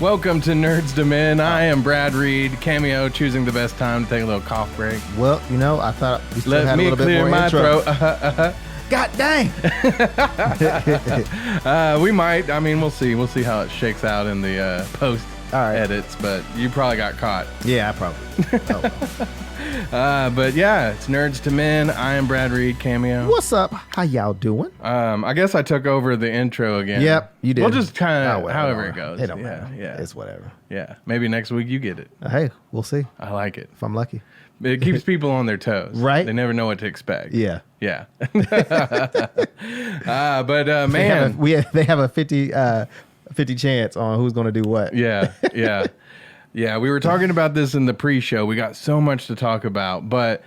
Welcome to Nerds to Men. I am Brad Reed, Cameo, choosing the best time to take a little cough break. Well, you know, I thought we still Let had a me little clear bit more my intro. throat. God dang! We might. I mean, we'll see. We'll see how it shakes out in the post edits, but you probably got caught. Yeah, I probably. Oh, well. But yeah, it's Nerds to Men. I am Brad Reed, Cameo. What's up? How y'all doing? I guess I took over the intro again. Yep, you did. We'll just kind of, Oh, well, however it goes. It don't matter. Yeah. It's whatever. Yeah. Maybe next week you get it. Hey, we'll see I like it. if I'm lucky. It keeps people on their toes. Right. They never know what to expect. Yeah. Yeah. Man. They have a 50 chance on who's going to do what. Yeah. Yeah, we were talking about this in the pre-show. We got so much to talk about, but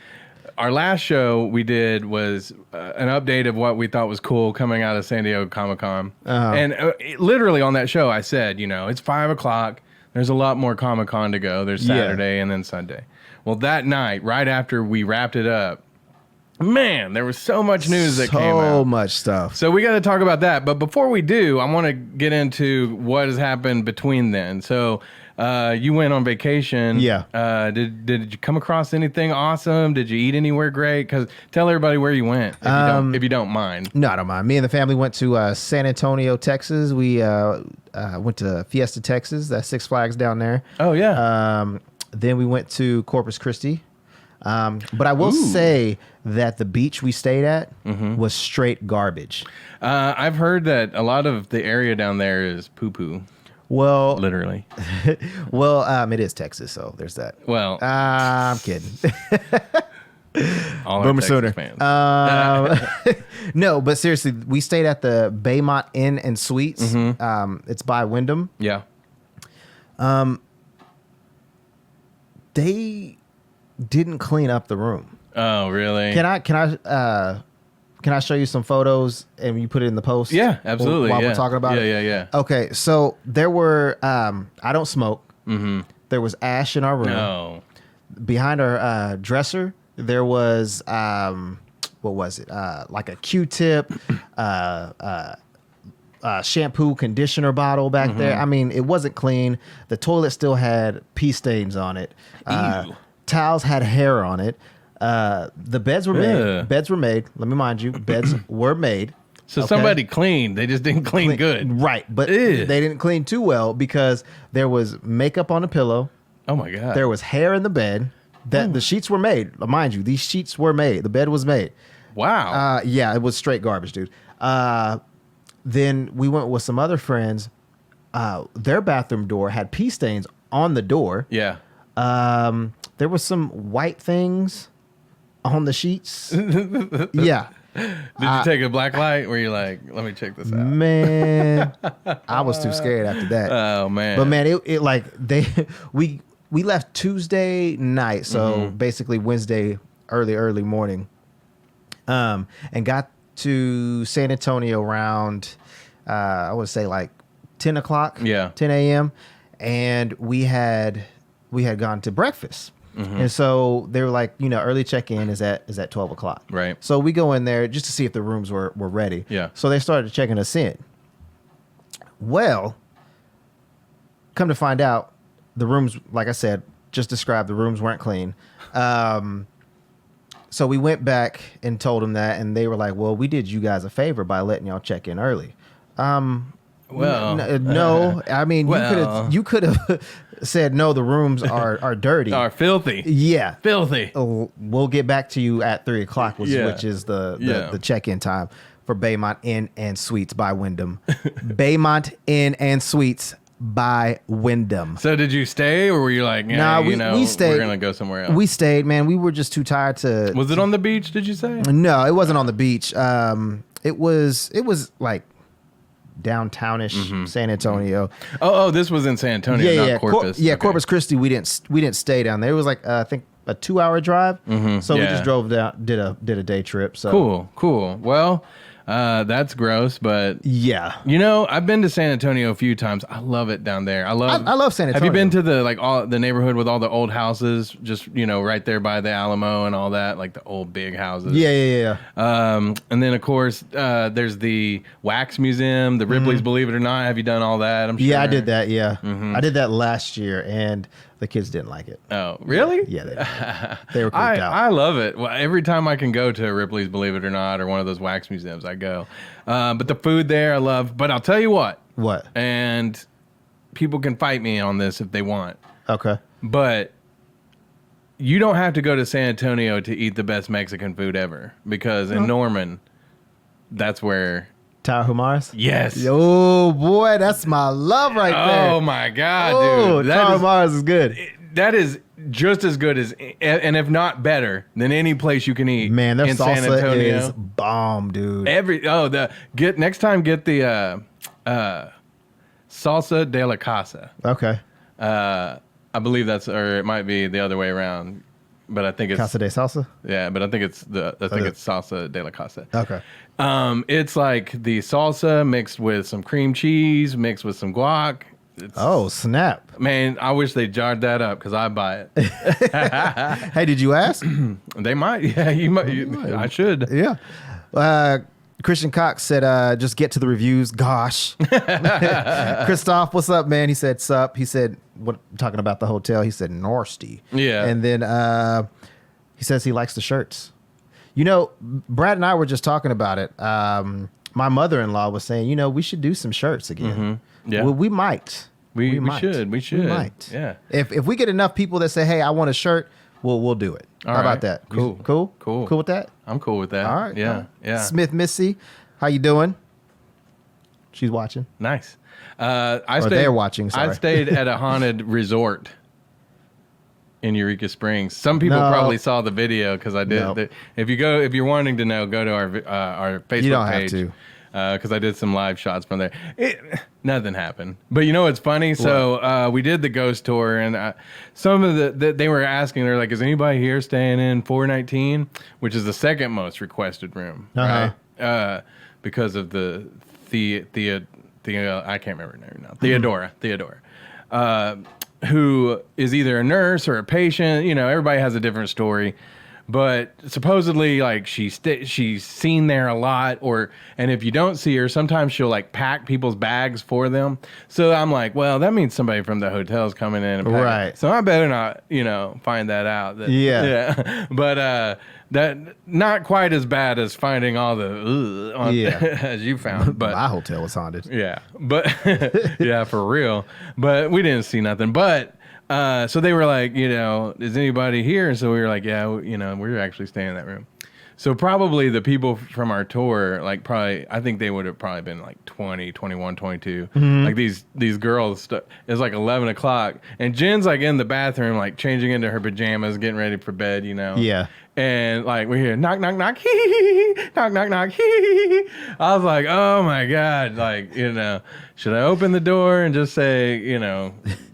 our last show we did was an update of what we thought was cool coming out of San Diego Comic-Con. Uh-huh. And literally on that show, I said, it's 5 o'clock. There's a lot more Comic-Con to go. There's Saturday and then Sunday. Well, that night, right after we wrapped it up, man, there was so much news that came out. So much stuff. So we got to talk about that. But before we do, I want to get into what has happened between then. So you went on vacation. Yeah. Did you come across anything awesome? Did you eat anywhere great? Because tell everybody where you went, if you don't mind. No, I don't mind. Me and the family went to San Antonio, Texas. We went to Fiesta, Texas. That's Six Flags down there. Oh, yeah. Then we went to Corpus Christi. But I will say that the beach we stayed at was straight garbage. I've heard that a lot of the area down there is poo-poo. Well, Literally. well, it is Texas, so there's that. Well, I'm kidding. all our Boomer Texas Sooner. fans. No, but seriously, we stayed at the Baymont Inn and Suites. It's by Wyndham. Yeah. They didn't clean up the room. Oh, really? Can I show you some photos and you put it in the post? Yeah, absolutely. While we're talking about it. Yeah. Okay, so there were. I don't smoke. There was ash in our room. No. Behind our dresser, there was what was it? Like a Q-tip, shampoo, conditioner bottle back there. I mean, it wasn't clean. The toilet still had pee stains on it. Ew. Towels had hair on it. The beds were made. Ugh. Beds were made. Let me mind you, beds were made. So Okay. somebody cleaned. They just didn't clean good. Right, but Ew. they didn't clean too well because there was makeup on the pillow. Oh, my God. There was hair in the bed. That the sheets were made. Mind you, these sheets were made. The bed was made. Wow. Yeah, it was straight garbage, dude. Then we went with some other friends. Their bathroom door had pee stains on the door. Yeah. There was some white things on the sheets. Yeah. Did you take a black light where you're like, let me check this out? Man, I was too scared after that. Oh, man. But man, it like we left Tuesday night, so basically Wednesday early morning, and got to San Antonio around I would say like 10 o'clock, 10 a.m. and we had gone to breakfast. And so they were like, early check-in is at 12 o'clock. Right. So we go in there just to see if the rooms were ready. Yeah. So they started checking us in. Well, come to find out, the rooms, like I said, just described, the rooms weren't clean. So we went back and told them that, and they were like, well, we did you guys a favor by letting y'all check in early. Well, no, I mean, well. you could have said, no, the rooms are dirty. are filthy. Yeah. Filthy. We'll get back to you at 3 o'clock, which is the Yeah. check-in time for Baymont Inn and Suites by Wyndham. Baymont Inn and Suites by Wyndham. So did you stay, or were you like, Nah, we stayed. We're going to go somewhere else? We stayed, man. We were just too tired to... Was it on the beach, did you say? No, it wasn't on the beach. It was like downtownish San Antonio. Oh, this was in San Antonio, not Corpus. Okay. Corpus Christi. We didn't stay down there. It was like I think a 2-hour drive. So we just drove down, did a day trip. So Cool. Well, That's gross, but Yeah. you know, I've been to San Antonio a few times. I love it down there. I love San Have you Antonio. been to the all the neighborhood with all the old houses, just right there by the Alamo and all that, like the old big houses? Yeah. And then of course there's the Wax Museum, the Ripley's Believe It or Not. Have you done all that? I'm sure. Yeah, I did that. Yeah, I did that last year, and the kids didn't like it. Oh, really? Yeah, they were creeped out. I love it. Well, every time I can go to Ripley's Believe It or Not or one of those wax museums, I go. But the food there, I love. But I'll tell you what. What? And people can fight me on this if they want. Okay. But you don't have to go to San Antonio to eat the best Mexican food ever, because in Norman, that's where. Tarahumara's? Yes. Oh boy, that's my love right there. Oh my God, dude. Tarahumara's is good. That is just as good as, and if not better than any place you can eat. Man, their in San salsa Antonio. is bomb, dude. Next time get the salsa de la casa. Okay. I believe or it might be the other way around, but I think it's Casa de salsa? yeah, but I think it's it's salsa de la casa. Okay. It's like the salsa mixed with some cream cheese, mixed with some guac. Oh, snap. Man, I wish they jarred that up because I buy it. Hey, did you ask? They might. Yeah, you might. I should. Yeah. Christian Cox said, just get to the reviews. Gosh. Christoph, what's up, man? He said, sup. He said, what, talking about the hotel, he said, Norsty. Yeah. And then he says he likes the shirts. You know, Brad and I were just talking about it. My mother-in-law was saying, we should do some shirts again. Mm-hmm. Yeah. Well, we might. We should. We might. Yeah. If we get enough people that say, hey, I want a shirt, we'll do it. How about that? Cool. Cool with that? I'm cool with that. All right. Yeah. Yeah. Smith Missy, how you doing? She's watching. Nice. They're watching. Sorry. I stayed at a haunted resort in Eureka Springs. Some people probably saw the video because I did. No. If you're wanting to know, go to our Facebook page. You don't have to. Because I did some live shots from there. Nothing happened. But you know what's funny? So we did the ghost tour, and some of they were asking, they're like, is anybody here staying in 419, which is the second most requested room, right? Because of the I can't remember her name now. Theodora. Who is either a nurse or a patient. Everybody has a different story. But supposedly, like, she's seen there a lot, and if you don't see her, sometimes she'll like pack people's bags for them. So I'm like, well, that means somebody from the hotel's coming in and packing. Right. So I better not, find that out. Yeah. But that not quite as bad as finding all the as you found. But my hotel was haunted. Yeah. But yeah, for real. But we didn't see nothing. But so they were like, is anybody here? And so we were like, yeah, we're actually staying in that room. So probably the people from our tour, like I think they would have probably been like 20, 21, 22. Mm-hmm. Like these girls, it's like 11 o'clock. And Jen's like in the bathroom, like changing into her pajamas, getting ready for bed, Yeah. And like we hear knock, knock, knock, hee, hee, hee, knock, knock, knock, hee, hee, hee. I was like, oh my God. Like, should I open the door and just say,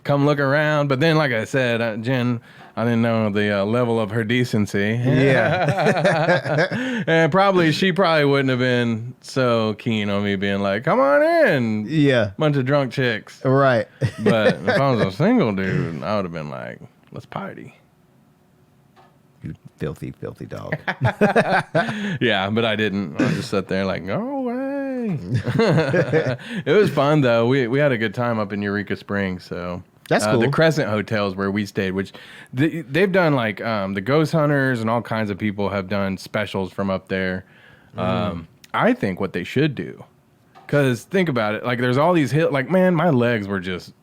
come look around? But then, like I said, Jen, I didn't know the level of her decency. Yeah. And she probably wouldn't have been so keen on me being like, come on in. Yeah. Bunch of drunk chicks. Right. But if I was a single dude, I would have been like, let's party. You filthy, filthy dog. Yeah, but I didn't. I just sat there like, go away. It was fun, though. We had a good time up in Eureka Springs, so... That's cool. The Crescent Hotels where we stayed, which they've done like the Ghost Hunters and all kinds of people have done specials from up there. I think what they should do, because think about it, like there's all these hills, like man, my legs were just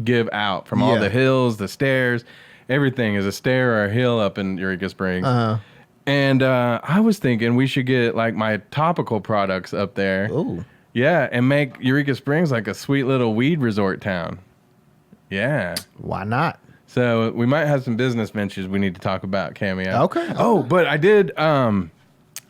give out from all the hills, the stairs, everything is a stair or a hill up in Eureka Springs. And I was thinking we should get like my topical products up there. Ooh. Yeah, and make Eureka Springs like a sweet little weed resort town. Yeah. Why not? So we might have some business ventures we need to talk about, Cameo. Okay. Oh, but I did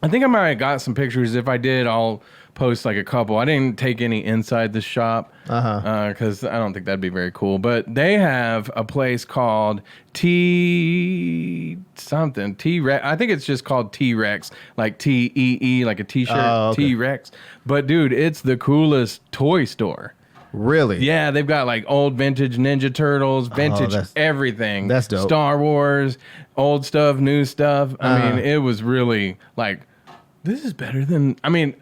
I think I might have got some pictures. If I did, I'll post like a couple. I didn't take any inside the shop because I don't think that'd be very cool. But they have a place called T something T-Rex. I think it's just called T-Rex, like T-E-E, like a T-shirt. Okay. T-Rex. But dude, it's the coolest toy store. Really? Yeah, they've got like old vintage Ninja Turtles, vintage everything. That's dope. Star Wars, old stuff, new stuff. I mean, it was really like, this is better than. I mean,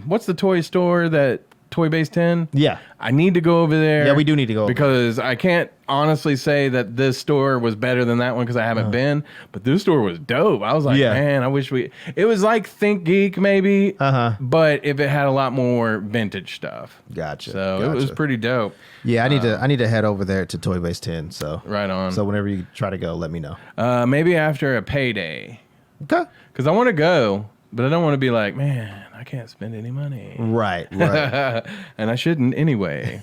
what's the toy store that Toy Base 10? Yeah. I need to go over there. Yeah, we do need to go over because I can't honestly say that this store was better than that one because I haven't been. But this store was dope. I was like, man, I wish we. It was like Think Geek maybe. But if it had a lot more vintage stuff. Gotcha. So it was pretty dope. Yeah, I need to head over there to Toy Base 10. So right on. So whenever you try to go, let me know. Maybe after a payday. Okay. Because I want to go, but I don't want to be like, man, I can't spend any money. Right. And I shouldn't anyway.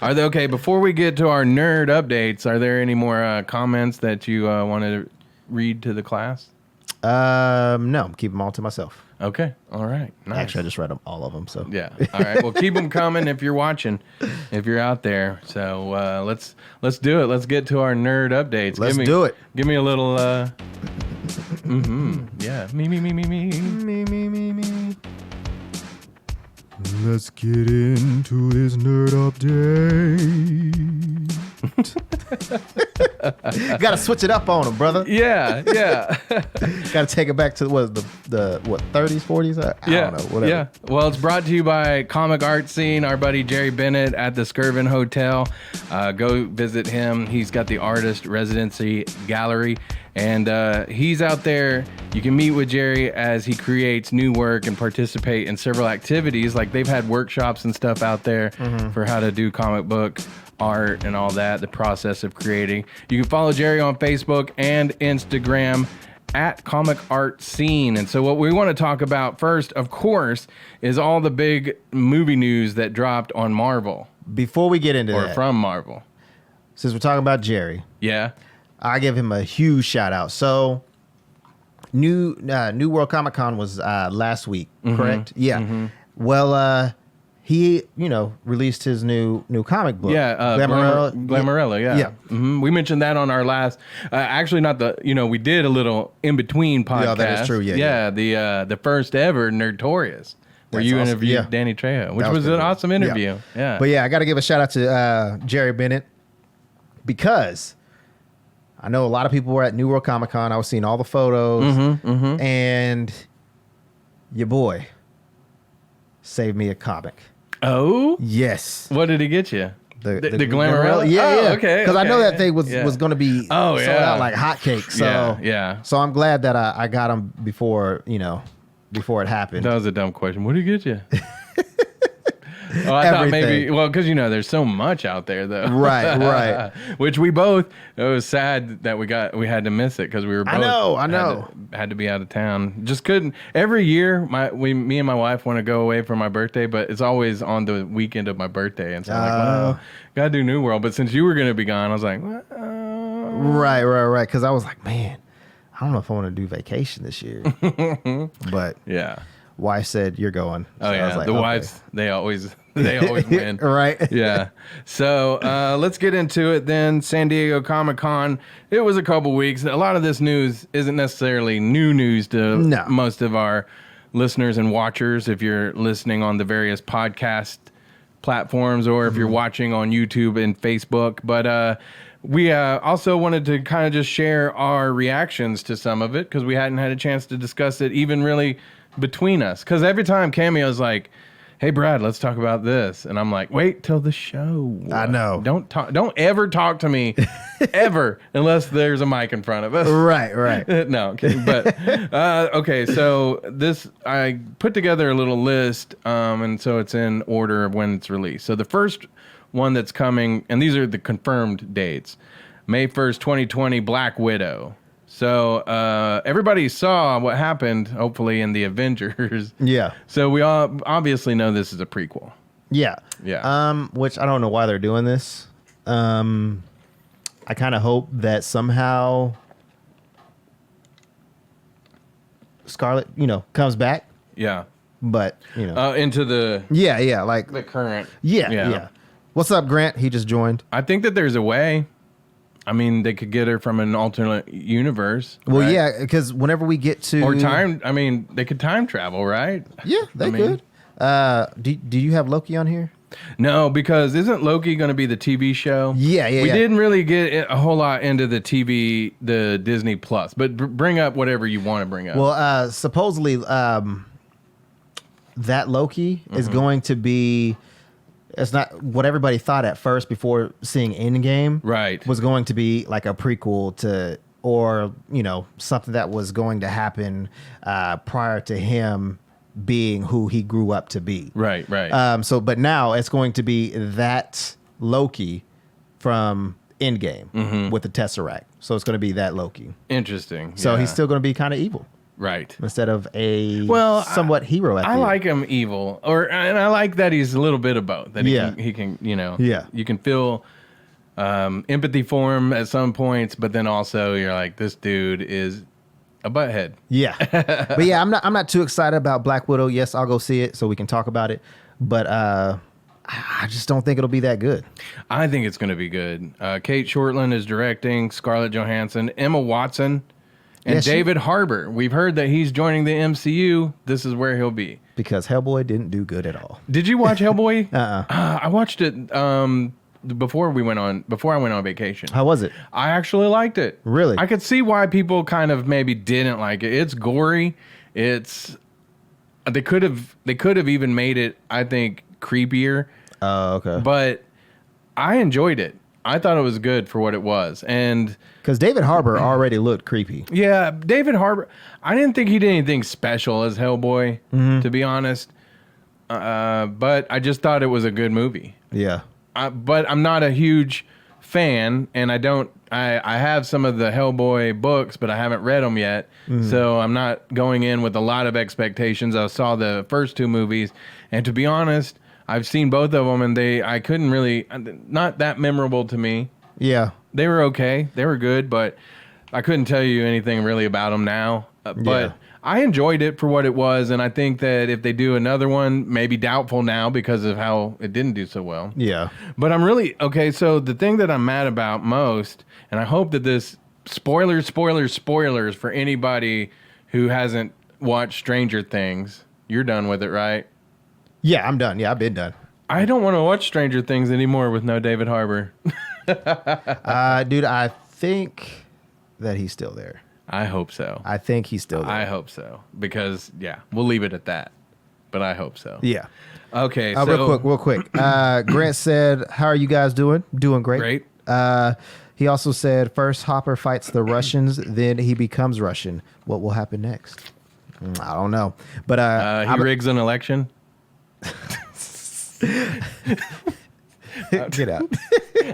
Are they okay? Before we get to our nerd updates, are there any more comments that you want to read to the class? No, I'm keeping them all to myself. Okay. All right. Nice. Actually, I just read them, all of them. So yeah. All right. Well, keep them coming if you're watching, if you're out there. So let's do it. Let's get to our nerd updates. Let's do it. Give me a little. Yeah. Me. Let's get into this nerd update. Gotta switch it up on them, brother. Yeah. Gotta take it back to the 30s, 40s? I don't know, whatever. Yeah. Well, it's brought to you by Comic Art Scene, our buddy Jerry Bennett at the Skirvin Hotel. Go visit him. He's got the Artist Residency Gallery. And he's out there. You can meet with Jerry as he creates new work and participate in several activities. Like they've had workshops and stuff out there for how to do comic book art and all that, the process of creating. You can follow Jerry on Facebook and Instagram at Comic Art Scene. And so what we want to talk about first, of course, is all the big movie news that dropped on Marvel. Before we get into that. Or from Marvel. Since we're talking about Jerry. Yeah. I give him a huge shout out. So, New World Comic Con was last week, correct? Yeah. Well, he released his new comic book. Yeah, Glamourella. Yeah. We mentioned that on our last. Actually, not the. We did a little in between podcast. Yeah, that is true. Yeah. The first ever Nerdtorious. Where you awesome. interviewed Danny Trejo, which was an awesome interview. Yeah. But yeah, I got to give a shout out to Jerry Bennett because I know a lot of people were at New World Comic Con. I was seeing all the photos, and your boy saved me a comic. Oh? Yes. What did he get you? The Glamourella? Yeah. Okay. Because I know that thing was going to be sold out like hotcakes. So yeah. So I'm glad that I got him before it happened. That was a dumb question. What did he get you? I thought maybe, because there's so much out there though. Right. Which we both. It was sad that we had to miss it because we were both. I know. Had to be out of town. Just couldn't. Every year, me and my wife want to go away for my birthday, but it's always on the weekend of my birthday, and so I'm like, well, gotta do New World. But since you were gonna be gone, I was like, right. Because I was like, man, I don't know if I want to do vacation this year. But yeah. Wife said you're going. So I was like, wives, they always win. Right. Yeah. So let's get into it then. San Diego Comic-Con. It was a couple weeks. A lot of this news isn't necessarily new news to most of our listeners and watchers if you're listening on the various podcast platforms or if you're watching on YouTube and Facebook. But we also wanted to kind of just share our reactions to some of it because we hadn't had a chance to discuss it even really between us. Because every time Cameo's like, hey Brad, let's talk about this, and I'm like, wait till the show. I know. Don't ever talk to me ever unless there's a mic in front of us. Right. No, I'm kidding. But okay, so I put together a little list, and so it's in order of when it's released. So the first one that's coming, and these are the confirmed dates: May 1st, 2020, Black Widow. So everybody saw what happened, hopefully, in the Avengers. Yeah. So we all obviously know this is a prequel. Yeah. Yeah. Which I don't know why they're doing this. I kind of hope that somehow Scarlett, comes back, Yeah. but Into the like the current. yeah. What's up, Grant? He just joined. I think that there's a way. I mean, they could get her from an alternate universe. Well, right? yeah, because whenever we get to Or time. I mean, they could time travel, right? yeah, they could. Do you have Loki on here? No, because isn't Loki going to be the TV show? Yeah. We didn't really get a whole lot into the Disney Plus, but bring up whatever you want to bring up. Well, supposedly, that Loki is going to be. It's not what everybody thought at first before seeing Endgame. Right. Was going to be like a prequel to, or something that was going to happen prior to him being who he grew up to be. Right. But now it's going to be that Loki from Endgame with the Tesseract. So it's going to be that Loki. Interesting. So yeah. he's still going to be kind of evil. Right. Instead of a somewhat hero. I like him evil, and I like that he's a little bit of both. That he can, you can feel empathy for him at some points, but then also you're like, this dude is a butthead. Yeah. But yeah, I'm not too excited about Black Widow. Yes, I'll go see it so we can talk about it. But I just don't think it'll be that good. I think it's going to be good. Kate Shortland is directing, Scarlett Johansson, Emma Watson, and David Harbour. We've heard that he's joining the MCU. This is where he'll be. Because Hellboy didn't do good at all. Did you watch Hellboy? I watched it before I went on vacation. How was it? I actually liked it. Really? I could see why people kind of maybe didn't like it. It's gory. They could have even made it, I think, creepier. Oh, okay. But I enjoyed it. I thought it was good for what it was. And because David Harbour already looked creepy. Yeah, David Harbour, I didn't think he did anything special as Hellboy, to be honest. But I just thought it was a good movie. Yeah. But I'm not a huge fan, and I have some of the Hellboy books, but I haven't read them yet. So I'm not going in with a lot of expectations. I saw the first two movies, and to be honest, I've seen both of them, and I couldn't really, not that memorable to me. Yeah. They were okay. They were good, but I couldn't tell you anything really about them now. But I enjoyed it for what it was, and I think that if they do another one, maybe doubtful now because of how it didn't do so well. Yeah. But I'm really, okay, so the thing that I'm mad about most, and I hope that this, spoilers for anybody who hasn't watched Stranger Things. You're done with it, right? Yeah, I'm done. Yeah, I've been done. I don't want to watch Stranger Things anymore with no David Harbour. Dude, I think that he's still there. I hope so. I think he's still there. I hope so. Because, yeah, we'll leave it at that. But I hope so. Yeah. Okay, so... Real quick. Grant said, how are you guys doing? Doing great. Great. He also said, first Hopper fights the Russians, then he becomes Russian. What will happen next? I don't know. But he rigs an election? Get out.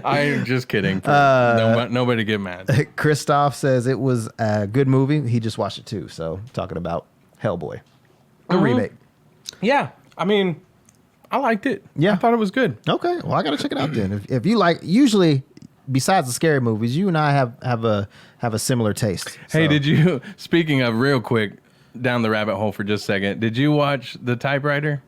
I'm just kidding. Nobody get mad. Christoph says it was a good movie. He just watched it too. So talking about Hellboy, the remake. Yeah, I mean, I liked it. Yeah, I thought it was good. Okay, well, I gotta check it out then. If you like, usually besides the scary movies, you and I have a similar taste. Hey, so. did you? Speaking of, real quick, down the rabbit hole for just a second. Did you watch The Typewriter?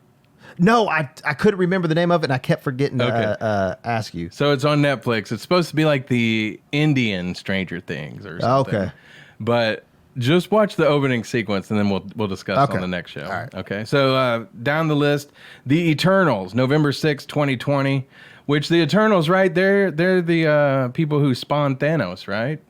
No, I couldn't remember the name of it, and I kept forgetting to ask you. So it's on Netflix. It's supposed to be like the Indian Stranger Things or something. Okay. But just watch the opening sequence, and then we'll discuss on the next show. All right. Okay. So down the list, The Eternals, November 6, 2020, which the Eternals, right? They're the people who spawned Thanos, right?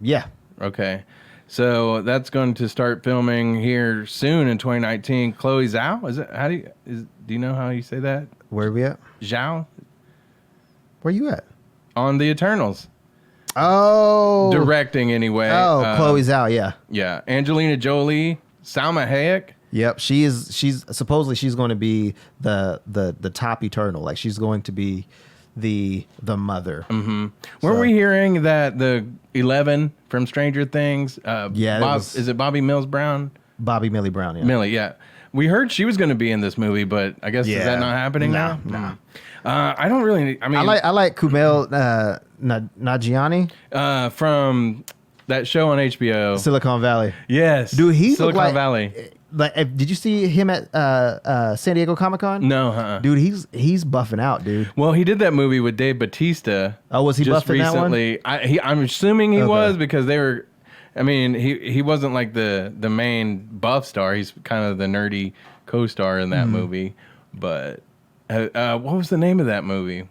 Yeah. Okay. So that's going to start filming here soon in 2019. Chloe Zhao, do you know how you say that? Where are we at? Zhao Where you at? on The Eternals. Oh, Directing anyway. Oh, Chloe Zhao, yeah. Yeah. Angelina Jolie, Salma Hayek. Yep, she's supposedly she's going to be the top Eternal. Like she's going to be the mother. Mm-hmm. Weren't we hearing that the 11 from Stranger Things? Is it Bobby Mills Brown? Bobby Millie Brown, yeah. Millie, yeah. We heard she was going to be in this movie, but I guess is that not happening now? No. I don't really. I mean, I like Kumail Nanjiani from That show on HBO. Silicon Valley. Yes. Dude, he Silicon looked like Valley. Like, did you see him at San Diego Comic-Con? No, Dude, he's buffing out, dude. Well, he did that movie with Dave Bautista. Oh, was he just buffing recently. that one? I'm assuming he Okay. was because they were. I mean, he wasn't like the main buff star. He's kind of the nerdy co-star in that movie. But what was the name of that movie?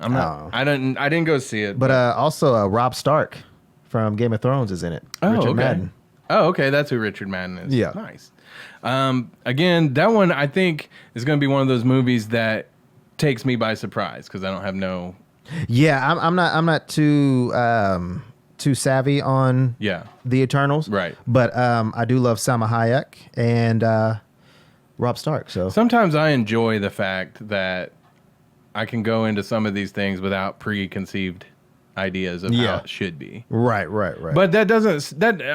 I'm not. I didn't go see it. But also Rob Stark from Game of Thrones is in it. Oh, Richard okay. Madden. Oh, okay. That's who Richard Madden is. Yeah. Nice. Again, that one I think is going to be one of those movies that takes me by surprise because I don't have no. Yeah, I'm not too savvy on the Eternals. Right. But I do love Salma Hayek and Rob Stark. So Sometimes I enjoy the fact that I can go into some of these things without preconceived ideas of how it should be. Right. But that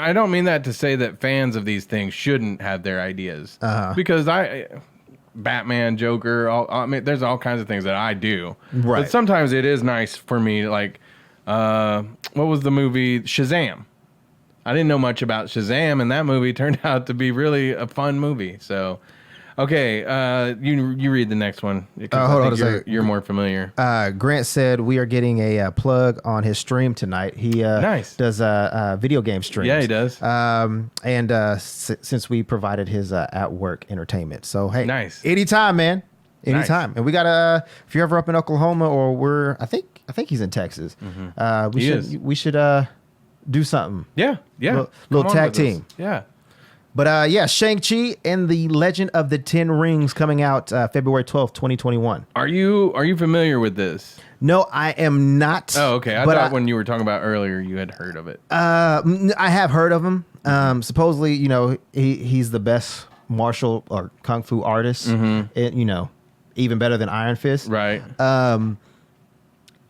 I don't mean that to say that fans of these things shouldn't have their ideas. Because Batman, Joker, I mean, there's all kinds of things that I do. Right. But sometimes it is nice for me, like, what was the movie Shazam? I didn't know much about Shazam, and that movie turned out to be really a fun movie. So, okay, you read the next one. Hold on a second. You're more familiar. Grant said we are getting a plug on his stream tonight. He does video game streams. Yeah, he does. Since we provided his at work entertainment, so hey, nice. Anytime, man. Anytime. Nice. And we got if you're ever up in Oklahoma or I think he's in Texas. We should do something. Yeah. Little tag team. Yeah. But Shang-Chi and the Legend of the Ten Rings coming out February 12th, 2021. Are you familiar with this? No, I am not. Oh, okay. I thought when you were talking about earlier, you had heard of it. I have heard of him. Supposedly, he's the best martial or kung fu artist. Even better than Iron Fist. Right.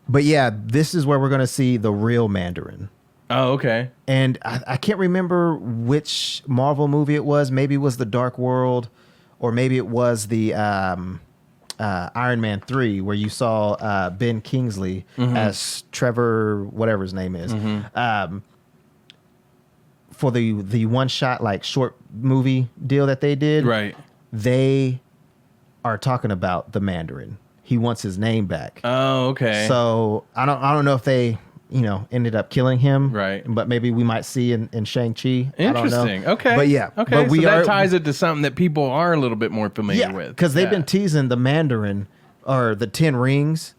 But yeah, this is where we're going to see the real Mandarin. Oh, okay. And I can't remember which Marvel movie it was. Maybe it was The Dark World, or maybe it was the Iron Man 3, where you saw Ben Kingsley as Trevor, whatever his name is. For the one-shot, like, short movie deal that they did. Right. They are talking about the Mandarin. He wants his name back. Oh, okay. So I don't know if they ended up killing him. Right. But maybe we might see in Shang-Chi. Interesting. I don't know. Okay. But yeah. Okay. But So that ties it to something that people are a little bit more familiar with. Because they've been teasing the Mandarin or the Ten Rings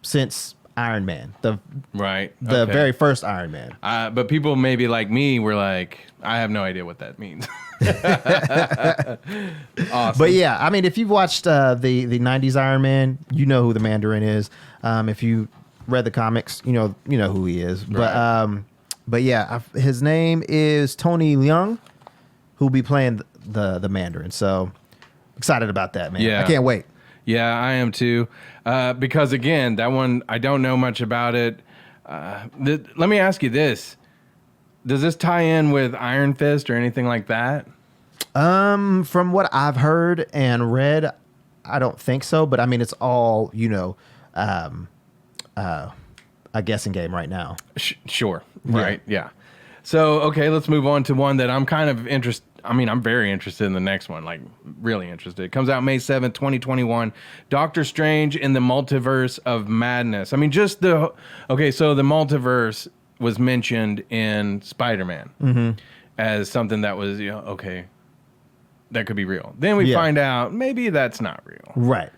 since Iron Man. The very first Iron Man. But people maybe like me were like, I have no idea what that means. Awesome. But yeah, I mean, if you've watched the 90s Iron Man, you know who the Mandarin is. If you read the comics, you know who he is. Right. But yeah, his name is Tony Leung, who'll be playing the Mandarin. So excited about that, man. Yeah. I can't wait. Yeah, I am too. Because again, that one, I don't know much about it. Let me ask you this. Does this tie in with Iron Fist or anything like that? From what I've heard and read, I don't think so. But I mean, it's all, a guessing game right now. Sure. Right. Yeah. So, okay, let's move on to one that I'm kind of interested. I mean, I'm very interested in the next one, like really interested. It comes out May 7th, 2021. Doctor Strange in the Multiverse of Madness. I mean, so the multiverse was mentioned in Spider-Man as something that was, okay, that could be real. Then we find out maybe that's not real. Right.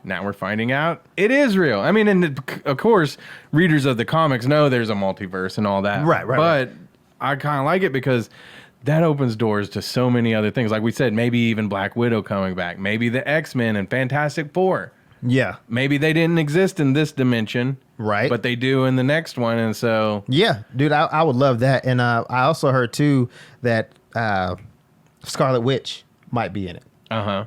Now we're finding out it is real. I mean, and of course, readers of the comics know there's a multiverse and all that. Right. But I kind of like it because that opens doors to so many other things. Like we said, maybe even Black Widow coming back. Maybe the X-Men and Fantastic Four. Yeah. Maybe they didn't exist in this dimension. Right. But they do in the next one. And so. Yeah, dude, I would love that. And I also heard, too, that Scarlet Witch might be in it. Uh-huh.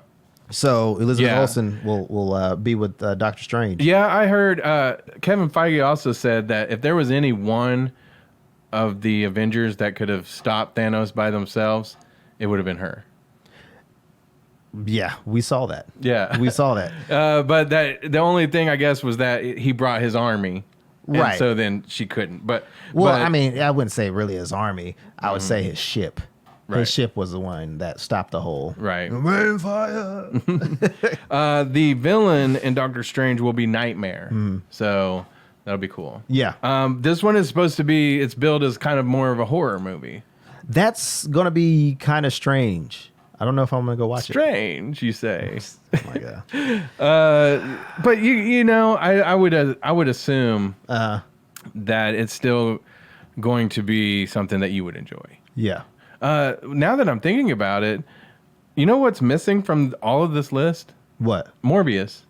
So Elizabeth Olsen will be with Doctor Strange. Yeah, I heard Kevin Feige also said that if there was any one of the Avengers that could have stopped Thanos by themselves, it would have been her. Yeah, we saw that. Yeah. We saw that. But the only thing, I guess, was that he brought his army And Right. so then she couldn't. But I mean, I wouldn't say really his army. I would say his ship. Right. His ship was the one that stopped the whole. right. Rain fire. The villain in Doctor Strange will be Nightmare. So that'll be cool. Yeah. This one is supposed to be, it's billed as kind of more of a horror movie. That's going to be kind of strange. I don't know if I'm going to go watch Strange, you say. it. Oh my God. But you know, I would assume that it's still going to be something that you would enjoy. Yeah. Now that I'm thinking about it, you know what's missing from all of this list? What? Morbius.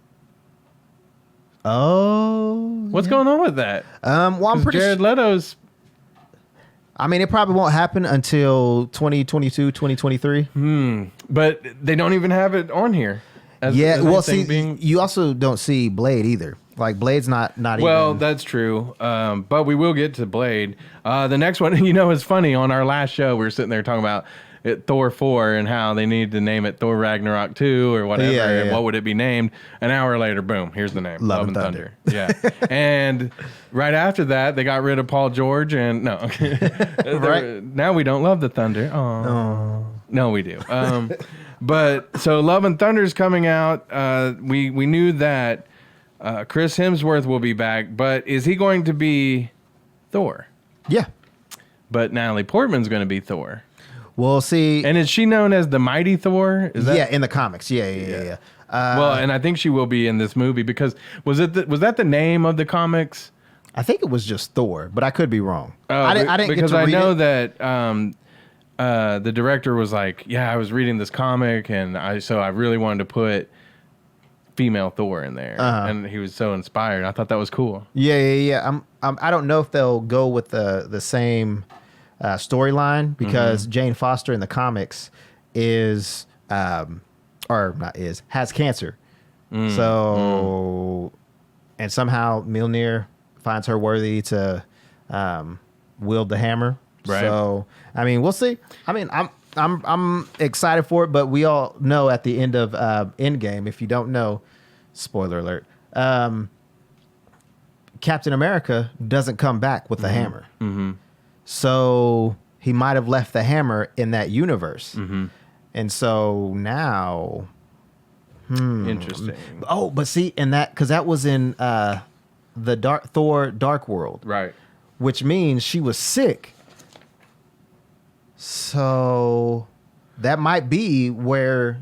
Oh. What's going on with that? Well, I'm pretty Jared Leto's. I mean, it probably won't happen until 2022, 2023. But they don't even have it on here. As Well, anything see, you also don't see Blade either. Like, Blade's not Well, even... that's true. But we will get to Blade. The next one, you know, is funny. On our last show, we were sitting there talking about Thor 4 and how they need to name it Thor Ragnarok 2 or whatever. Yeah. And what would it be named? An hour later, boom, here's the name. Love and Thunder. Yeah. And right after that, they got rid of Paul George and no. Right. Now we don't love the Thunder. Oh. No, we do. But so Love and Thunder's coming out. We knew that Chris Hemsworth will be back, but is he going to be Thor? Yeah. But Natalie Portman's going to be Thor. Well, see... And is she known as the Mighty Thor? Is that? Yeah, in the comics. Yeah. Well, and I think she will be in this movie because was that the name of the comics? I think it was just Thor, but I could be wrong. Oh, I didn't because get to read I know it. that the director was like, yeah, I was reading this comic and I really wanted to put female Thor in there, and he was so inspired. I thought that was cool. Yeah. I don't know if they'll go with the same storyline because Jane Foster in the comics has cancer. So and somehow Mjolnir finds her worthy to wield the hammer. Right. So I mean, we'll see. I mean, I'm excited for it, but we all know at the end of Endgame, if you don't know, spoiler alert, Captain America doesn't come back with the hammer. So he might have left the hammer in that universe. And so now... Interesting. Oh, but see, because that was in the Thor Dark World. Right. Which means she was sick. So that might be where,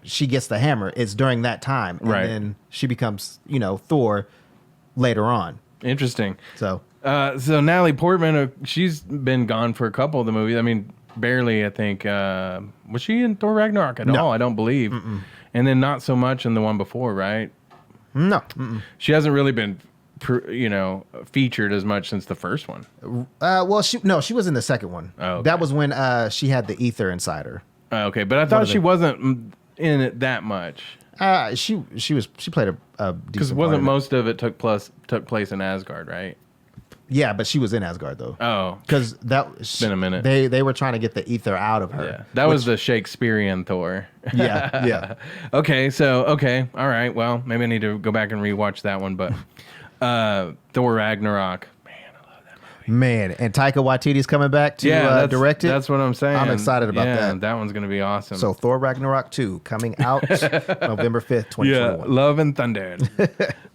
she gets the hammer. It's during that time. And Right. then she becomes, Thor later on. Interesting. So So Natalie Portman, she's been gone for a couple of the movies. I mean, barely, I think. Was she in Thor Ragnarok at all? I don't believe. And then not so much in the one before, right? no. She hasn't really been, featured as much since the first one. Well, she was in the second one. Oh, okay. That was when she had the ether inside her. Okay, but I thought she wasn't in it that much. She played a Because decent wasn't part of it. most of it took place in Asgard, right? Yeah, but she was in Asgard though. Oh, Because been a minute. They were trying to get the ether out of her. yeah. That was the Shakespearean Thor. Yeah. Okay, all right. Well, maybe I need to go back and rewatch that one. But Thor Ragnarok, man, I love that movie. Man, and Taika Waititi's coming back to direct it. That's what I'm saying. I'm excited about that. That one's gonna be awesome. So Thor Ragnarok 2 coming out November 5th, 2021. yeah, Love and Thunder.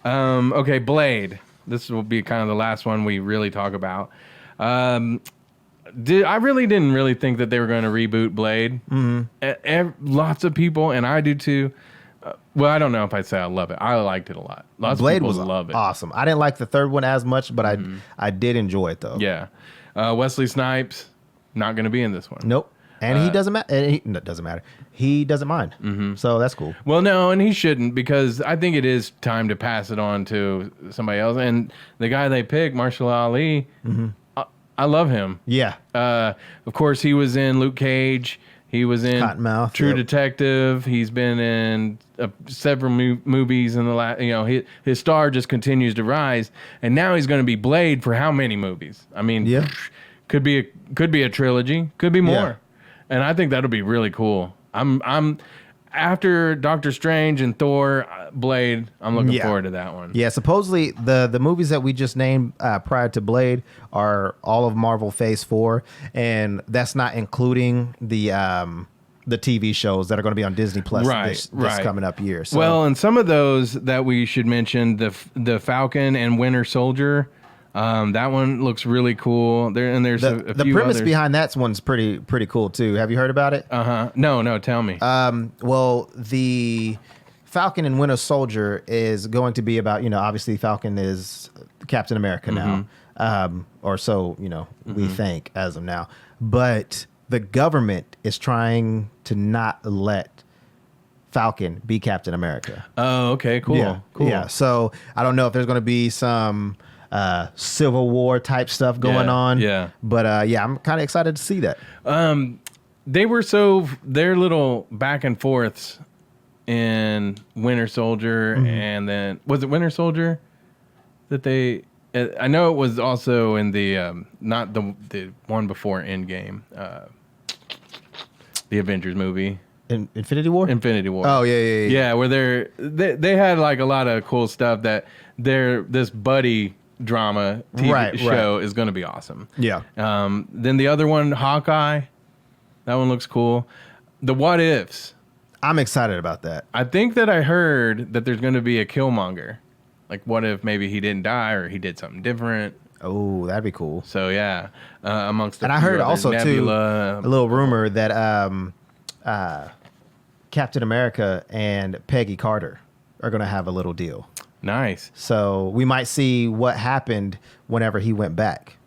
Okay, Blade. This will be kind of the last one we really talk about. I really didn't think that they were going to reboot Blade. Lots of people, and I do too. Well, I don't know if I'd say I love it. I liked it a lot. Lots Blade of people was love it. awesome. I didn't like the third one as much, but I did enjoy it though. Yeah. Wesley Snipes, not going to be in this one. Nope. And he doesn't matter. It doesn't matter. He doesn't mind. So that's cool. Well, no, and he shouldn't because I think it is time to pass it on to somebody else. And the guy they picked, Marshall Ali, I love him. Yeah. Of course, he was in Luke Cage. He was in Cottonmouth, True yep. Detective. He's been in several movies in the last. His star just continues to rise, and now he's going to be Blade for how many movies? I mean, Yeah. could be a trilogy, could be more, Yeah. and I think that'll be really cool. after Doctor Strange and Thor, Blade, I'm looking forward to that one. Yeah, supposedly the movies that we just named prior to Blade are all of Marvel Phase 4, and that's not including the TV shows that are going to be on Disney Plus this coming up year. So. Well, and some of those that we should mention, the Falcon and Winter Soldier, that one looks really cool. There's a the few premise others. behind that one's pretty cool too. Have you heard about it? No, tell me. Well, the Falcon and Winter Soldier is going to be about, obviously Falcon is Captain America now, or so we think as of now. But the government is trying to not let Falcon be Captain America. Oh, okay, cool. Yeah, cool. Yeah, so I don't know if there's going to be some Civil War type stuff going on. Yeah. But I'm kind of excited to see that. Their little back and forths in Winter Soldier, and then was it Winter Soldier that they? I know it was also in the not the one before Endgame, the Avengers movie. Infinity War? Infinity War. Oh, yeah. Yeah, where they had like a lot of cool stuff that this buddy drama TV show is going to be awesome. Yeah. Then the other one, Hawkeye, that one looks cool. The What Ifs. I'm excited about that. I think that I heard that there's going to be a Killmonger. Like, what if maybe he didn't die or he did something different? Oh, that'd be cool. So, yeah. Amongst the And I heard also, Nebula, too, a little rumor that Captain America and Peggy Carter are going to have a little deal. Nice. So we might see what happened whenever he went back.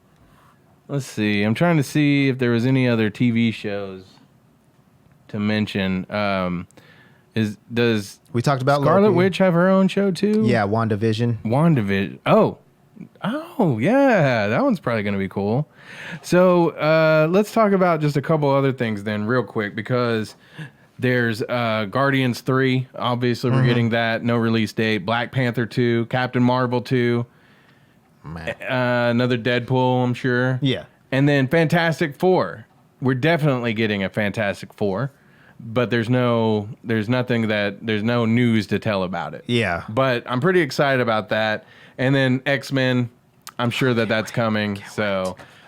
Let's see. I'm trying to see if there was any other TV shows to mention. Does we talked about Scarlet Loki. Witch have her own show too? Yeah, WandaVision. Oh, yeah. That one's probably going to be cool. So let's talk about just a couple other things then real quick, because there's Guardians 3. Obviously, we're getting that. No release date. Black Panther 2. Captain Marvel 2. Another Deadpool, I'm sure. Yeah. And then Fantastic Four. We're definitely getting a Fantastic Four, but there's no news to tell about it. Yeah. But I'm pretty excited about that. And then X-Men, I'm sure that's coming.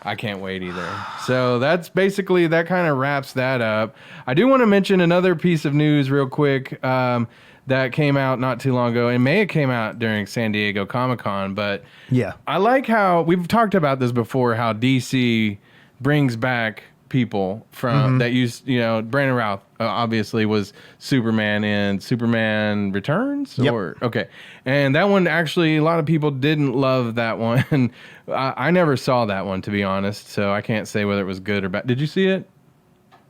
I can't wait either. So that's basically, that kind of wraps that up. I do want to mention another piece of news real quick that came out not too long ago. It may have came out during San Diego Comic-Con, but Yeah. I like how, we've talked about this before, how DC brings back people from that used, Brandon Routh obviously was Superman in Superman Returns. Yep. Okay. And that one, actually, a lot of people didn't love that one. I never saw that one, to be honest, so I can't say whether it was good or bad. Did you see it?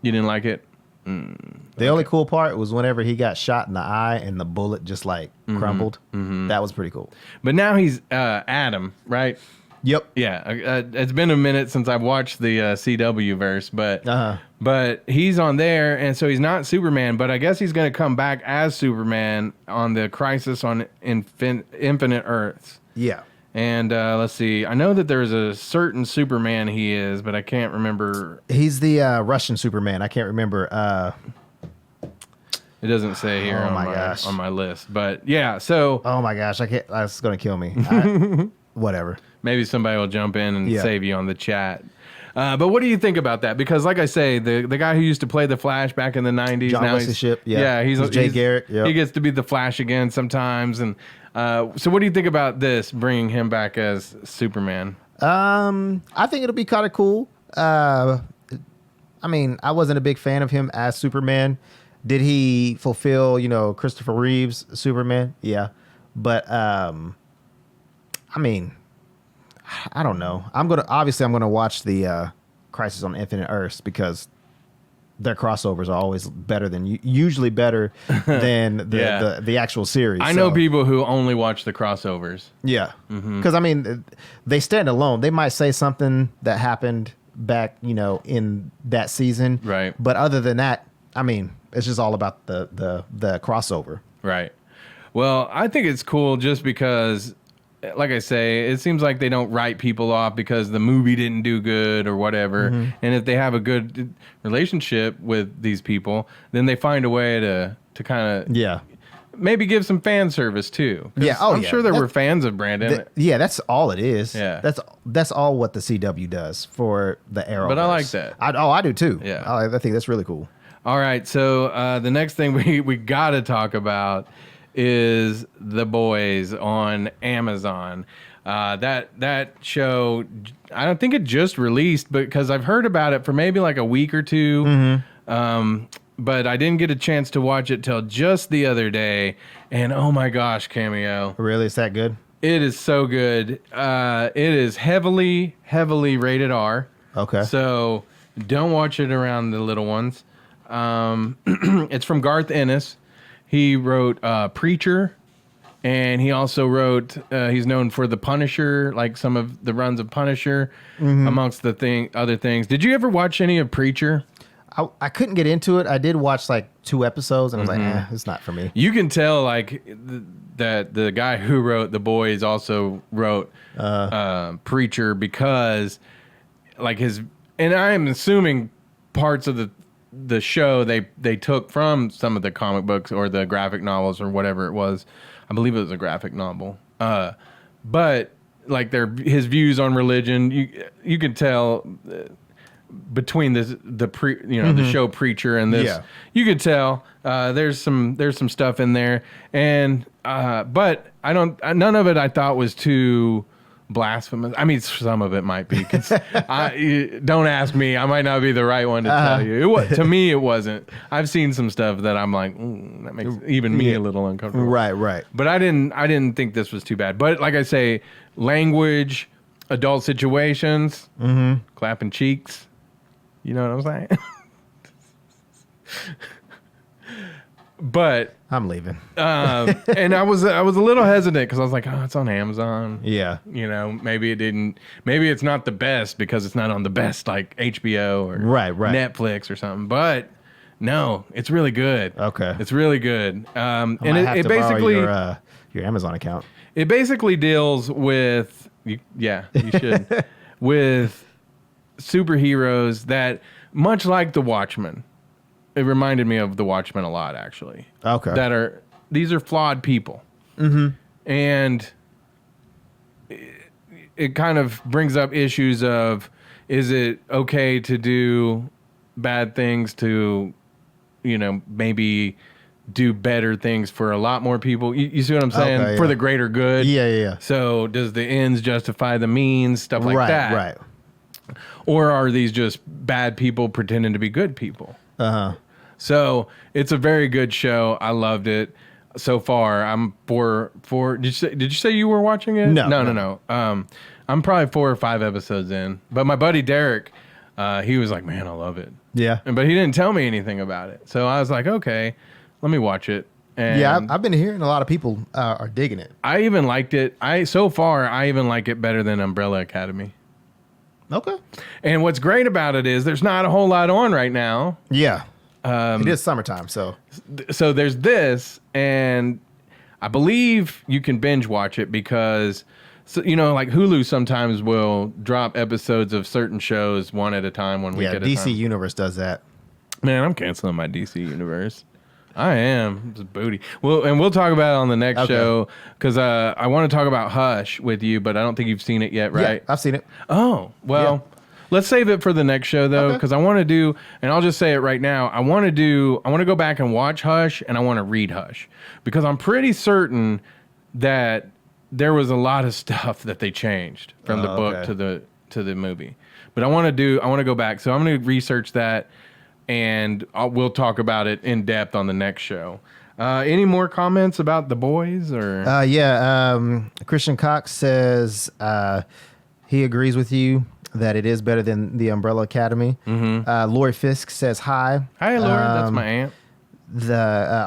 You didn't like it? The only cool part was whenever he got shot in the eye and the bullet just crumbled. That was pretty cool. But now he's Adam, right? Yep. Yeah, it's been a minute since I've watched the CW verse, but he's on there, and so he's not Superman, but I guess he's going to come back as Superman on the Crisis on Infinite Earths. Yeah. And let's see, I know that there's a certain Superman he is, but I can't remember. He's the Russian Superman. I can't remember. It doesn't say here gosh. on my list, but yeah. So Oh my gosh, I can't. That's going to kill me. Whatever. maybe somebody will jump in and save you on the chat. But what do you think about that? Because, like I say, the guy who used to play the Flash back in the 90s, John now Wesley Shipp, he's Jay Garrick. Yep. He gets to be the Flash again sometimes. And so, what do you think about this, bringing him back as Superman? I think it'll be kind of cool. I mean, I wasn't a big fan of him as Superman. Did he fulfill, Christopher Reeve's Superman? Yeah, but I mean, I don't know. I'm gonna watch the Crisis on Infinite Earths because their crossovers are always usually better than the actual series. I know people who only watch the crossovers. Yeah, because I mean, they stand alone. They might say something that happened back, in that season, right? But other than that, I mean, it's just all about the crossover, right? Well, I think it's cool just because, like I say, it seems like they don't write people off because the movie didn't do good or whatever. And if they have a good relationship with these people, then they find a way to to kind of Yeah. maybe give some fan service too. Yeah. Oh, I'm sure there were fans of Brandon. Yeah, that's all it is. Yeah. That's all what the CW does for the Arrowverse. But I like that. I do too. Yeah. I think that's really cool. All right, so the next thing we got to talk about is The Boys on Amazon. That show, I don't think it just released, because I've heard about it for maybe like a week or two. Mm-hmm. But I didn't get a chance to watch it till just the other day. And oh my gosh, Cameo. Really? Is that good? It is so good. It is heavily rated R. Okay. So don't watch it around the little ones. It's from Garth Ennis. He wrote Preacher, and he also wrote, he's known for The Punisher, like some of the runs of Punisher, amongst the other things. Did you ever watch any of Preacher? I couldn't get into it. I did watch like 2 episodes, and I was like, it's not for me. You can tell like that the guy who wrote The Boys also wrote Preacher, because like and I am assuming parts of the show they took from some of the comic books or the graphic novels or whatever it was. I believe it was a graphic novel. But like his views on religion, you can tell between the show Preacher and this, you could tell there's some stuff in there, and but none of it I thought was too blasphemous. I mean, some of it might be. Don't ask me. I might not be the right one to tell you. To me, it wasn't. I've seen some stuff that I'm like, that makes even me a little uncomfortable. Right. But I didn't think this was too bad. But like I say, language, adult situations, clapping cheeks. You know what I'm saying? But I'm leaving. and I was a little hesitant because I was like, oh, it's on Amazon. Yeah. You know, maybe it's not the best because it's not on the best like HBO or right. Netflix or something. But no, it's really good. Okay. It's really good. And it basically your Amazon account. It basically deals with you should with superheroes that, much like The Watchmen. It reminded me of The Watchmen a lot, actually. Okay. These are flawed people. Mm-hmm. And it kind of brings up issues of, is it okay to do bad things to, maybe do better things for a lot more people? You see what I'm saying? Okay, yeah. For the greater good. Yeah. So does the ends justify the means? Stuff like that. Right. Or are these just bad people pretending to be good people? So it's a very good show. I loved it so far. I'm four. Did you say you were watching it? No. I'm probably 4 or 5 episodes in. But my buddy Derek, he was like, "Man, I love it." Yeah. But he didn't tell me anything about it. So I was like, "Okay, let me watch it." And yeah, I've been hearing a lot of people are digging it. I even liked it. So far, I even like it better than Umbrella Academy. Okay. And what's great about it is there's not a whole lot on right now. Yeah. It is summertime, so there's this, and I believe you can binge watch it because, like Hulu sometimes will drop episodes of certain shows one at a time, 1 week at a time. DC Universe does that. Man, I'm canceling my DC Universe. I am. It's booty. Well, and we'll talk about it on the next show because I want to talk about Hush with you, but I don't think you've seen it yet, right? Yeah, I've seen it. Oh, well, let's save it for the next show though, because I want to do, and I'll just say it right now. I want to go back and watch Hush, and I want to read Hush because I'm pretty certain that there was a lot of stuff that they changed from the book to the movie. But I want to go back, so I'm going to research that. And we'll talk about it in depth on the next show. Any more comments about The Boys? Or Christian Cox says he agrees with you that it is better than the Umbrella Academy. Mm-hmm. Lori Fisk says hi. Hi, Lori. That's my aunt.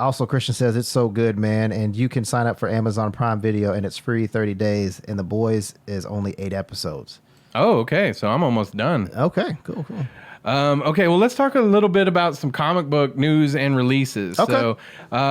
Also, Christian says it's so good, man, and you can sign up for Amazon Prime Video, and it's free 30 days. And The Boys is only 8 episodes. Oh, okay. So I'm almost done. Okay, cool. Okay, well, let's talk a little bit about some comic book news and releases. Okay. So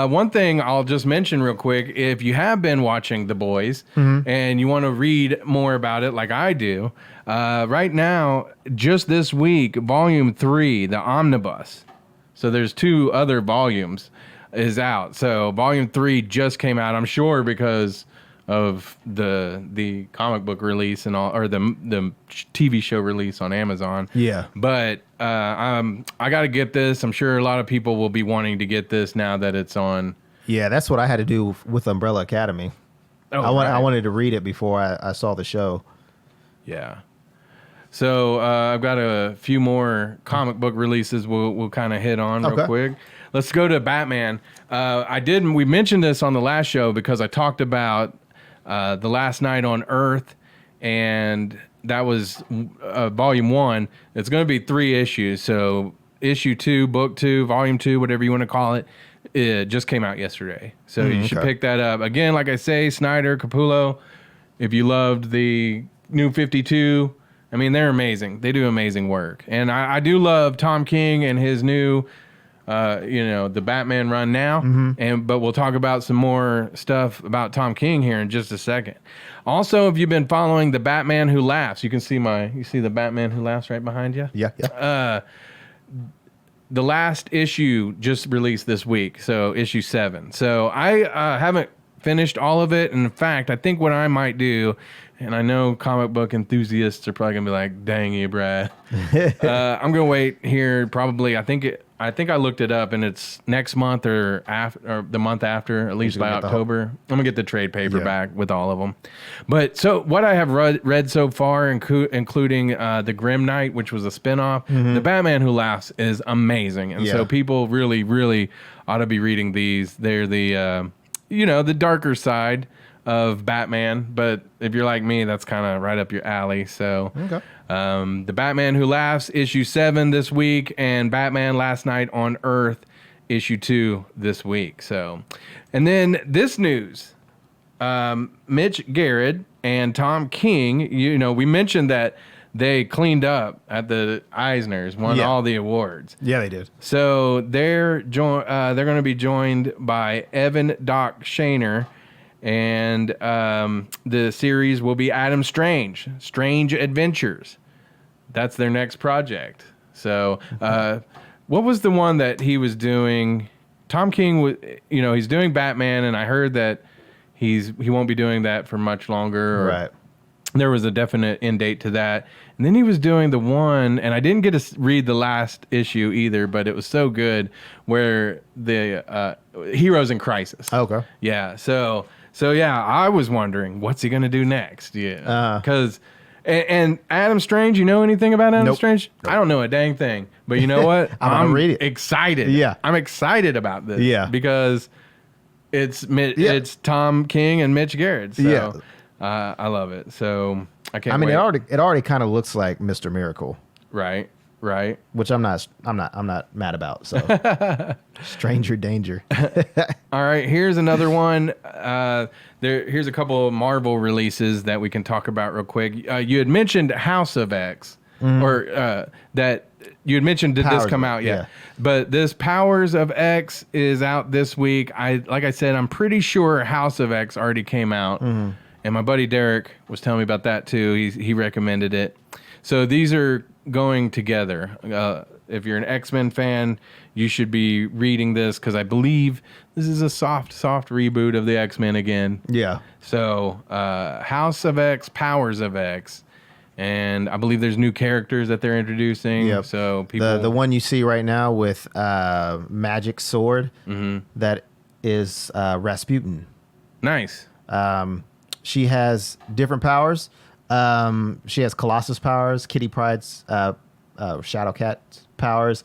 one thing I'll just mention real quick, if you have been watching The Boys and you want to read more about it like I do, right now, just this week, Volume 3, the Omnibus. So there's 2 other volumes. is out. So volume 3 just came out. I'm sure because of the comic book release and all, or the TV show release on Amazon. Yeah. But I got to get this. I'm sure a lot of people will be wanting to get this now that it's on. Yeah, that's what I had to do with Umbrella Academy. I wanted to read it before I saw the show. Yeah. So I've got a few more comic book releases we'll kind of hit on real quick. Let's go to Batman. We mentioned this on the last show because I talked about The Last Night on Earth, and that was volume 1. It's going to be 3 issues. So issue 2, book 2, volume 2, whatever you want to call it. It just came out yesterday. So you should pick that up. Again, like I say, Snyder, Capullo, if you loved the New 52, I mean, they're amazing. They do amazing work. And I do love Tom King and his new, the Batman run now. But we'll talk about some more stuff about Tom King here in just a second. Also, if you've been following The Batman Who Laughs, you see the Batman Who Laughs right behind you? Yeah. The last issue just released this week, so issue 7. So I haven't finished all of it. And in fact, I think what I might do, and I know comic book enthusiasts are probably gonna be like, "Dang you, Brad." I'm gonna wait here. Probably, I think I looked it up, and it's next month or the month after, at least by October. I'm gonna get the trade paperback with all of them. But so what I have read so far, including the Grim Knight, which was a spinoff, The Batman Who Laughs is amazing, and so people really, really ought to be reading these. They're the the darker side of Batman, but if you're like me, that's kind of right up your alley. So The Batman Who Laughs, issue 7 this week, and Batman Last Night on Earth, issue 2 this week. So, and then this news, Mitch Garrett and Tom King, we mentioned that they cleaned up at the Eisners, won all the awards. Yeah, they did. So they're going to be joined by Evan Doc Shaner, and the series will be Adam Strange Adventures. That's their next project. So what was the one that he was doing? Tom King, he's doing Batman, and I heard that he won't be doing that for much longer. Right. There was a definite end date to that. And then he was doing the one, and I didn't get to read the last issue either, but it was so good, where the Heroes in Crisis. Okay. Yeah. So yeah, I was wondering, what's he going to do next? Yeah. Because, and Adam Strange, you know anything about Adam Strange? Nope. I don't know a dang thing. But you know what? I'm read it. Excited. Yeah. I'm excited about this. Yeah. Because it's Tom King and Mitch Garrett. So. Yeah. I love it. So I can't wait. It already kind of looks like Mr. Miracle. Right. Which I'm not mad about. So Stranger Danger. All right, here's another one. Here's a couple of Marvel releases that we can talk about real quick. You had mentioned House of X, or that you had mentioned did this come out yet? Yeah. But this Powers of X is out this week. Like I said, I'm pretty sure House of X already came out. And my buddy Derek was telling me about that too. He recommended it. So these are going together. If you're an X-Men fan, you should be reading this because I believe this is a soft reboot of the X-Men again. Yeah. So House of X, Powers of X, and I believe there's new characters that they're introducing. Yep. So people, the one you see right now with Magic Sword, that is Rasputin. Nice. She has different powers. She has Colossus powers, Kitty Pryde's Shadowcat's powers,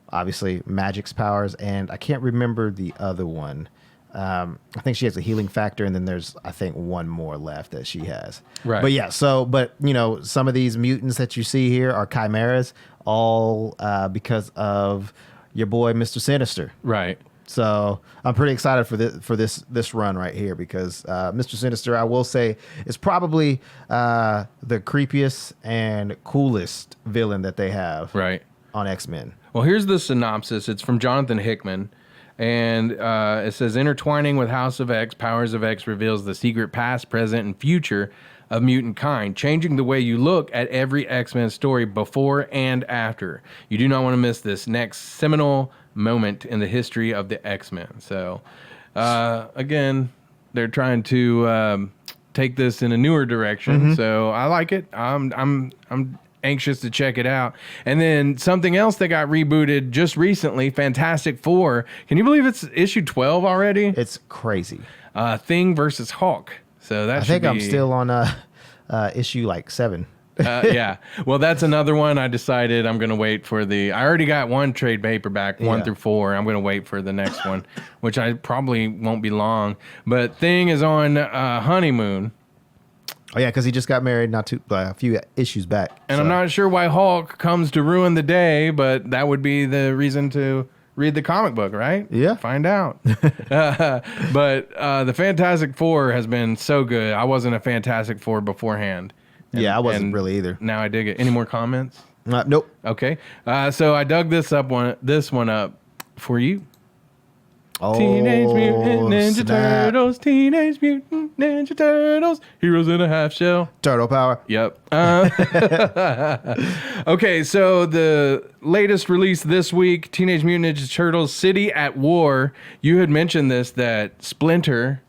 obviously Magic's powers, and I can't remember the other one. I think she has a healing factor, and then there's, I think, one more left that she has. Right. But yeah, some of these mutants that you see here are chimeras, all because of your boy, Mr. Sinister. Right. So I'm pretty excited for this run right here because Mr. Sinister, I will say, is probably the creepiest and coolest villain that they have on X-Men. Well, here's the synopsis. It's from Jonathan Hickman. And it says, intertwining with House of X, Powers of X reveals the secret past, present, and future of mutant kind, changing the way you look at every X-Men story before and after. You do not want to miss this next seminal moment in the history of the X-Men. So, again, they're trying to take this in a newer direction. So I like it. I'm anxious to check it out. And then something else that got rebooted just recently, Fantastic Four. Can you believe it's issue 12 already? It's crazy. Thing versus Hulk. So that I think I'm still on issue like 7. Yeah. Well, that's another one. I decided I'm going to wait for I already got one trade paperback, 1 through 4. I'm going to wait for the next one, which I probably won't be long. But Thing is on honeymoon. Oh, yeah, because he just got married a few issues back. And I'm not sure why Hulk comes to ruin the day, but that would be the reason to read the comic book, right? Yeah. Find out. But the Fantastic Four has been so good. I wasn't a Fantastic Four beforehand. I wasn't really either. Now I dig it. Any more comments? Nope. Okay. So I dug this one up for you. Oh, Teenage Mutant Ninja Turtles, Teenage Mutant Ninja Turtles, Heroes in a Half Shell. Turtle power. Yep. Okay, so the latest release this week, Teenage Mutant Ninja Turtles, City at War. You had mentioned this, that Splinter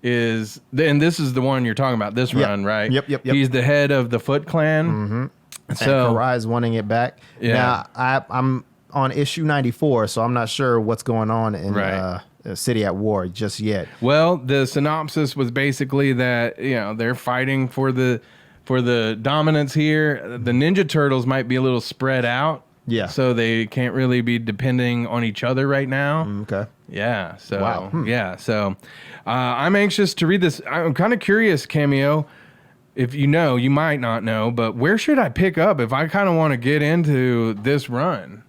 is, and this is the one you're talking about, this run, right? Yep. He's the head of the Foot Clan. Mm-hmm. So and Karai's wanting it back. Yeah. Now, I'm on issue 94, so I'm not sure what's going on in City at War just yet. Well, the synopsis was basically that, they're fighting for the dominance here. The Ninja Turtles might be a little spread out. Yeah. So they can't really be depending on each other right now. Okay. Yeah. So, wow. Yeah. So I'm anxious to read this. I'm kind of curious, Cameo, if you might not know, but where should I pick up if I kind of want to get into this run?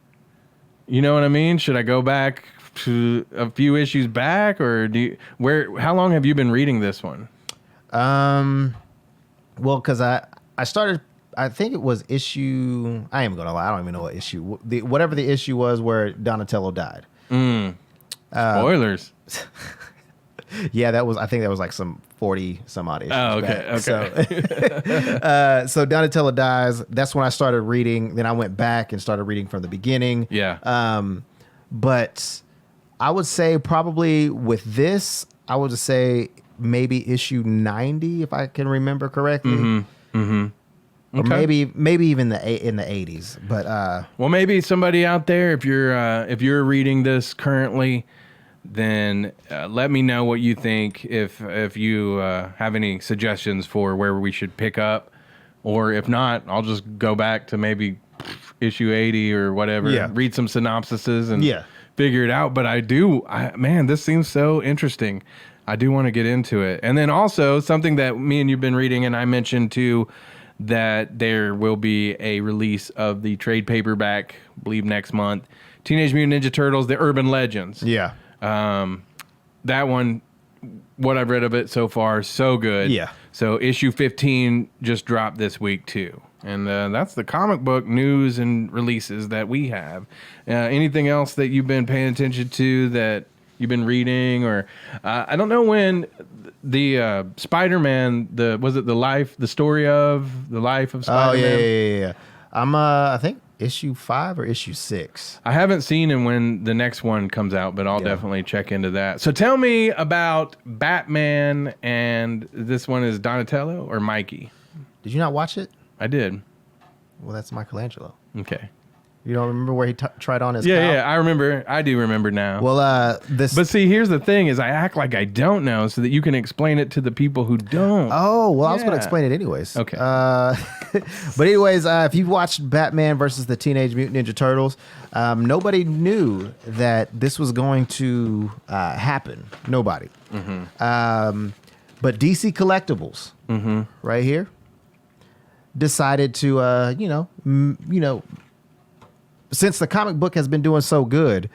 You know what I mean? Should I go back to a few issues back, or how long have you been reading this one? Well, because I started, I think it was issue, I am going to lie, I don't even know what issue, whatever the issue was where Donatello died. Spoilers. Yeah, I think that was like some 40 some odd issues. Oh, okay. Back. Okay. So Donatello dies. That's when I started reading. Then I went back and started reading from the beginning. Yeah. But I would say probably with this, I would say maybe issue 90, if I can remember correctly. Okay. Or maybe even in the 80s. But well, maybe somebody out there, if you're reading this currently, then let me know what you think. If you have any suggestions for where we should pick up, or if not, I'll just go back to maybe issue 80 or whatever. Yeah. Read some synopsises and figure it out. But man, this seems so interesting. I do want to get into it. And then also something that me and you've been reading, and I mentioned too, that there will be a release of the trade paperback, I believe next month, Teenage Mutant Ninja Turtles, The Urban Legends. yeah. That one, what I've read of it so far, so good. Yeah. So issue 15 just dropped this week too. And that's the comic book news and releases that we have. Anything else that you've been paying attention to that you've been reading? Or I don't know when the Spider-Man, the story of the life of Spider-Man. Oh, yeah. I'm, I think issue 5 or issue 6. I haven't seen him when the next one comes out, but I'll definitely check into that. So tell me about Batman, and this one is Donatello or Mikey? Did you not watch it? I did. Well, that's Michelangelo. Okay. You don't remember where he tried on his cowl? Yeah, I remember. I do remember now. Well, But see, here's the thing is I act like I don't know so that you can explain it to the people who don't. Oh, well, I was going to explain it anyways. Okay. But anyways, if you've watched Batman versus the Teenage Mutant Ninja Turtles, nobody knew that this was going to happen. Nobody. Mm-hmm. But DC Collectibles, right here, decided to, since the comic book has been doing so good,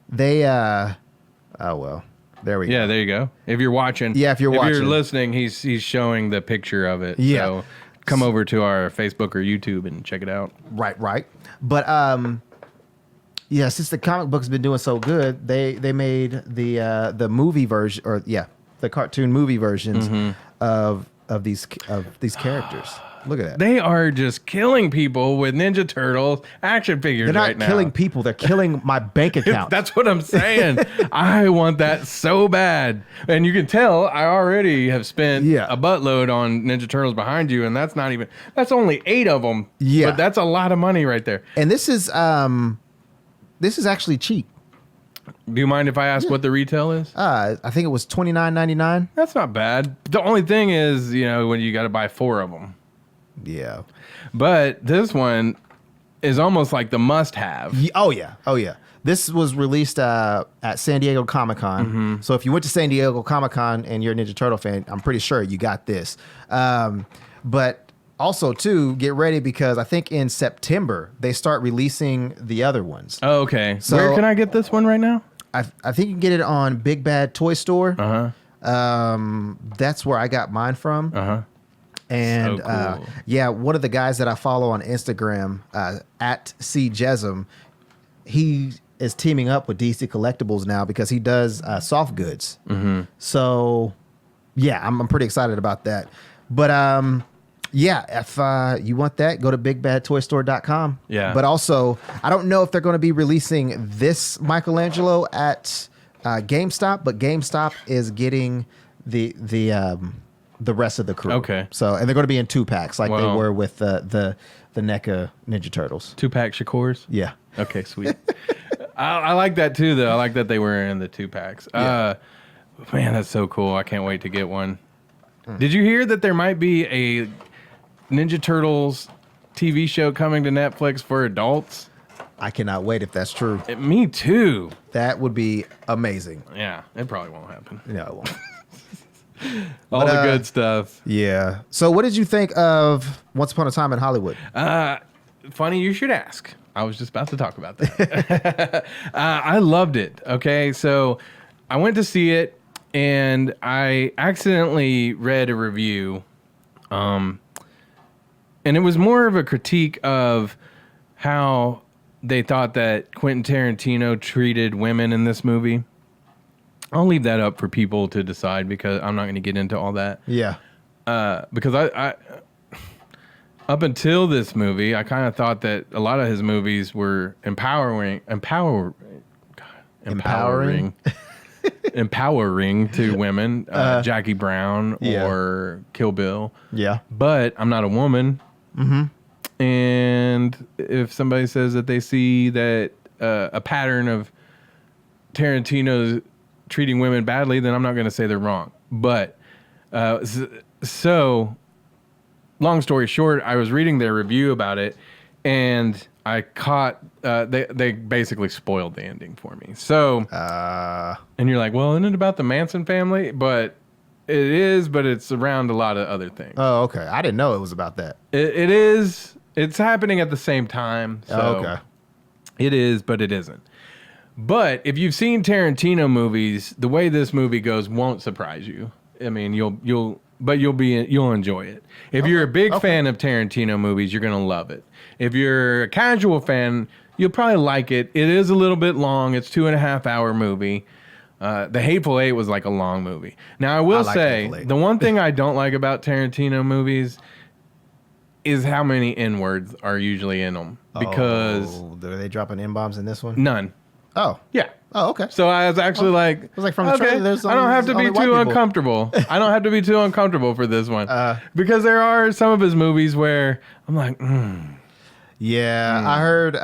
they, oh, well, there we go. Yeah, there you go. If you're watching. Yeah, if you're listening, he's showing the picture of it. Yeah. So come over to our Facebook or YouTube and check it out. Right. But, since the comic book's been doing so good, they made the movie version, the cartoon movie versions of these characters. Look at that. They are just killing people with Ninja Turtles action figures They're not right now. killing people. They're killing my bank account. That's what I'm saying. I want that so bad. And you can tell I already have spent a buttload on Ninja Turtles behind you, and that's only 8 of them. Yeah. But that's a lot of money right there. And this is actually cheap. Do you mind if I ask what the retail is? I think it was $29.99. That's not bad. The only thing is, when you got to buy 4 of them. Yeah. But this one is almost like the must-have. Oh, yeah. This was released at San Diego Comic-Con. Mm-hmm. So if you went to San Diego Comic-Con and you're a Ninja Turtle fan, I'm pretty sure you got this. But also, too, get ready because I think in September, they start releasing the other ones. Oh, okay. So, where can I get this one right now? I think you can get it on Big Bad Toy Store. Uh-huh. That's where I got mine from. Uh-huh. And So cool. one of the guys that I follow on Instagram, at CJesm, he is teaming up with DC Collectibles now because he does soft goods. Mm-hmm. So, yeah, I'm pretty excited about that. But if you want that, go to bigbadtoystore.com. Yeah. But also, I don't know if they're going to be releasing this Michelangelo at GameStop, but GameStop is getting the rest of the crew. Okay. So, and they're going to be in 2-packs like they were with the NECA Ninja Turtles. 2-pack Shakors? Yeah. Okay, sweet. I like that too, though. I like that they were in the 2-packs. Yeah. Man, that's so cool. I can't wait to get one. Did you hear that there might be a Ninja Turtles TV show coming to Netflix for adults? I cannot wait if that's true. Me too. That would be amazing. Yeah, it probably won't happen. No, it won't. All the good stuff. Yeah. So what did you think of Once Upon a Time in Hollywood? Funny you should ask. I was just about to talk about that. I loved it. Okay, so I went to see it, and I accidentally read a review, and it was more of a critique of how they thought that Quentin Tarantino treated women in this movie. I'll leave that up for people to decide because I'm not going to get into all that. Yeah. Because I up until this movie, I kind of thought that a lot of his movies were empowering to women, Jackie Brown or Kill Bill. Yeah. But I'm not a woman. Mm-hmm. And if somebody says that they see that a pattern of Tarantino's treating women badly, then I'm not going to say they're wrong. But so long story short, I was reading their review about it, and I caught they basically spoiled the ending for me. So and you're like, well, isn't it about the Manson family? But it is, but it's around a lot of other things. Oh, okay. I didn't know it was about that. It is. It's happening at the same time. So okay. It is, but it isn't. But if you've seen Tarantino movies, the way this movie goes won't surprise you. I mean, you'll enjoy it. If you're a big fan of Tarantino movies, you're gonna love it. If you're a casual fan, you'll probably like it. It is a little bit long. It's 2.5 hour movie. The Hateful Eight was like a long movie. Now I will say the one thing I don't like about Tarantino movies is how many N-words are usually in them. Because are they dropping N-bombs in this one? None. Oh. Yeah. Oh, okay. So I was actually like, it was like from the trailer, there's I don't have to be too uncomfortable. I don't have to be too uncomfortable for this one. Because there are some of his movies where I'm like, Yeah, I heard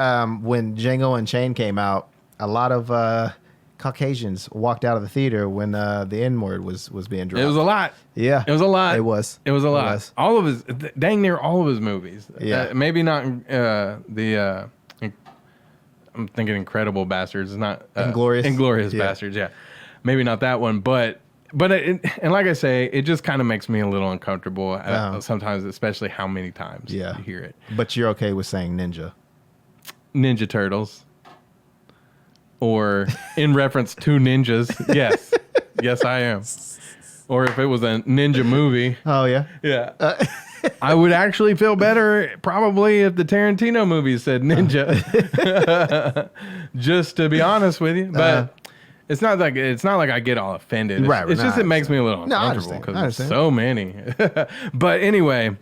when Django Unchained came out, a lot of Caucasians walked out of the theater when the N-word was being dropped. It was a lot. Yeah. It was a lot. It was. It was a lot. All of his, dang near all of his movies. Yeah. Maybe not I'm thinking Incredible Bastards. It's not Inglorious Bastards. Yeah, maybe not that one, but and like I say, it just kind of makes me a little uncomfortable sometimes, especially how many times you hear it. But you're okay with saying Ninja Turtles, or in reference to ninjas. Yes, I am. Or if it was a ninja movie. Oh yeah, yeah. I would actually feel better probably if the Tarantino movie said ninja. Just to be honest with you, but it's not like I get all offended. It's just it makes me a little uncomfortable because there's so many. But anyway,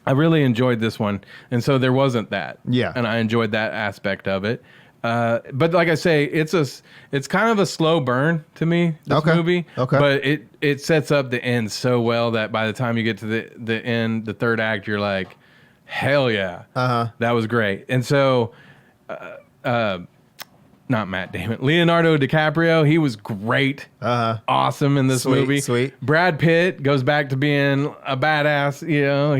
I really enjoyed this one, and so there wasn't that. Yeah. And I enjoyed that aspect of it. But like I say, it's kind of a slow burn to me, this movie. Okay. But it sets up the end so well that by the time you get to the end, the third act, you're like, hell yeah. That was great. And so not Matt Damon, Leonardo DiCaprio, he was great. Awesome in this movie. Sweet. Brad Pitt goes back to being a badass. You know,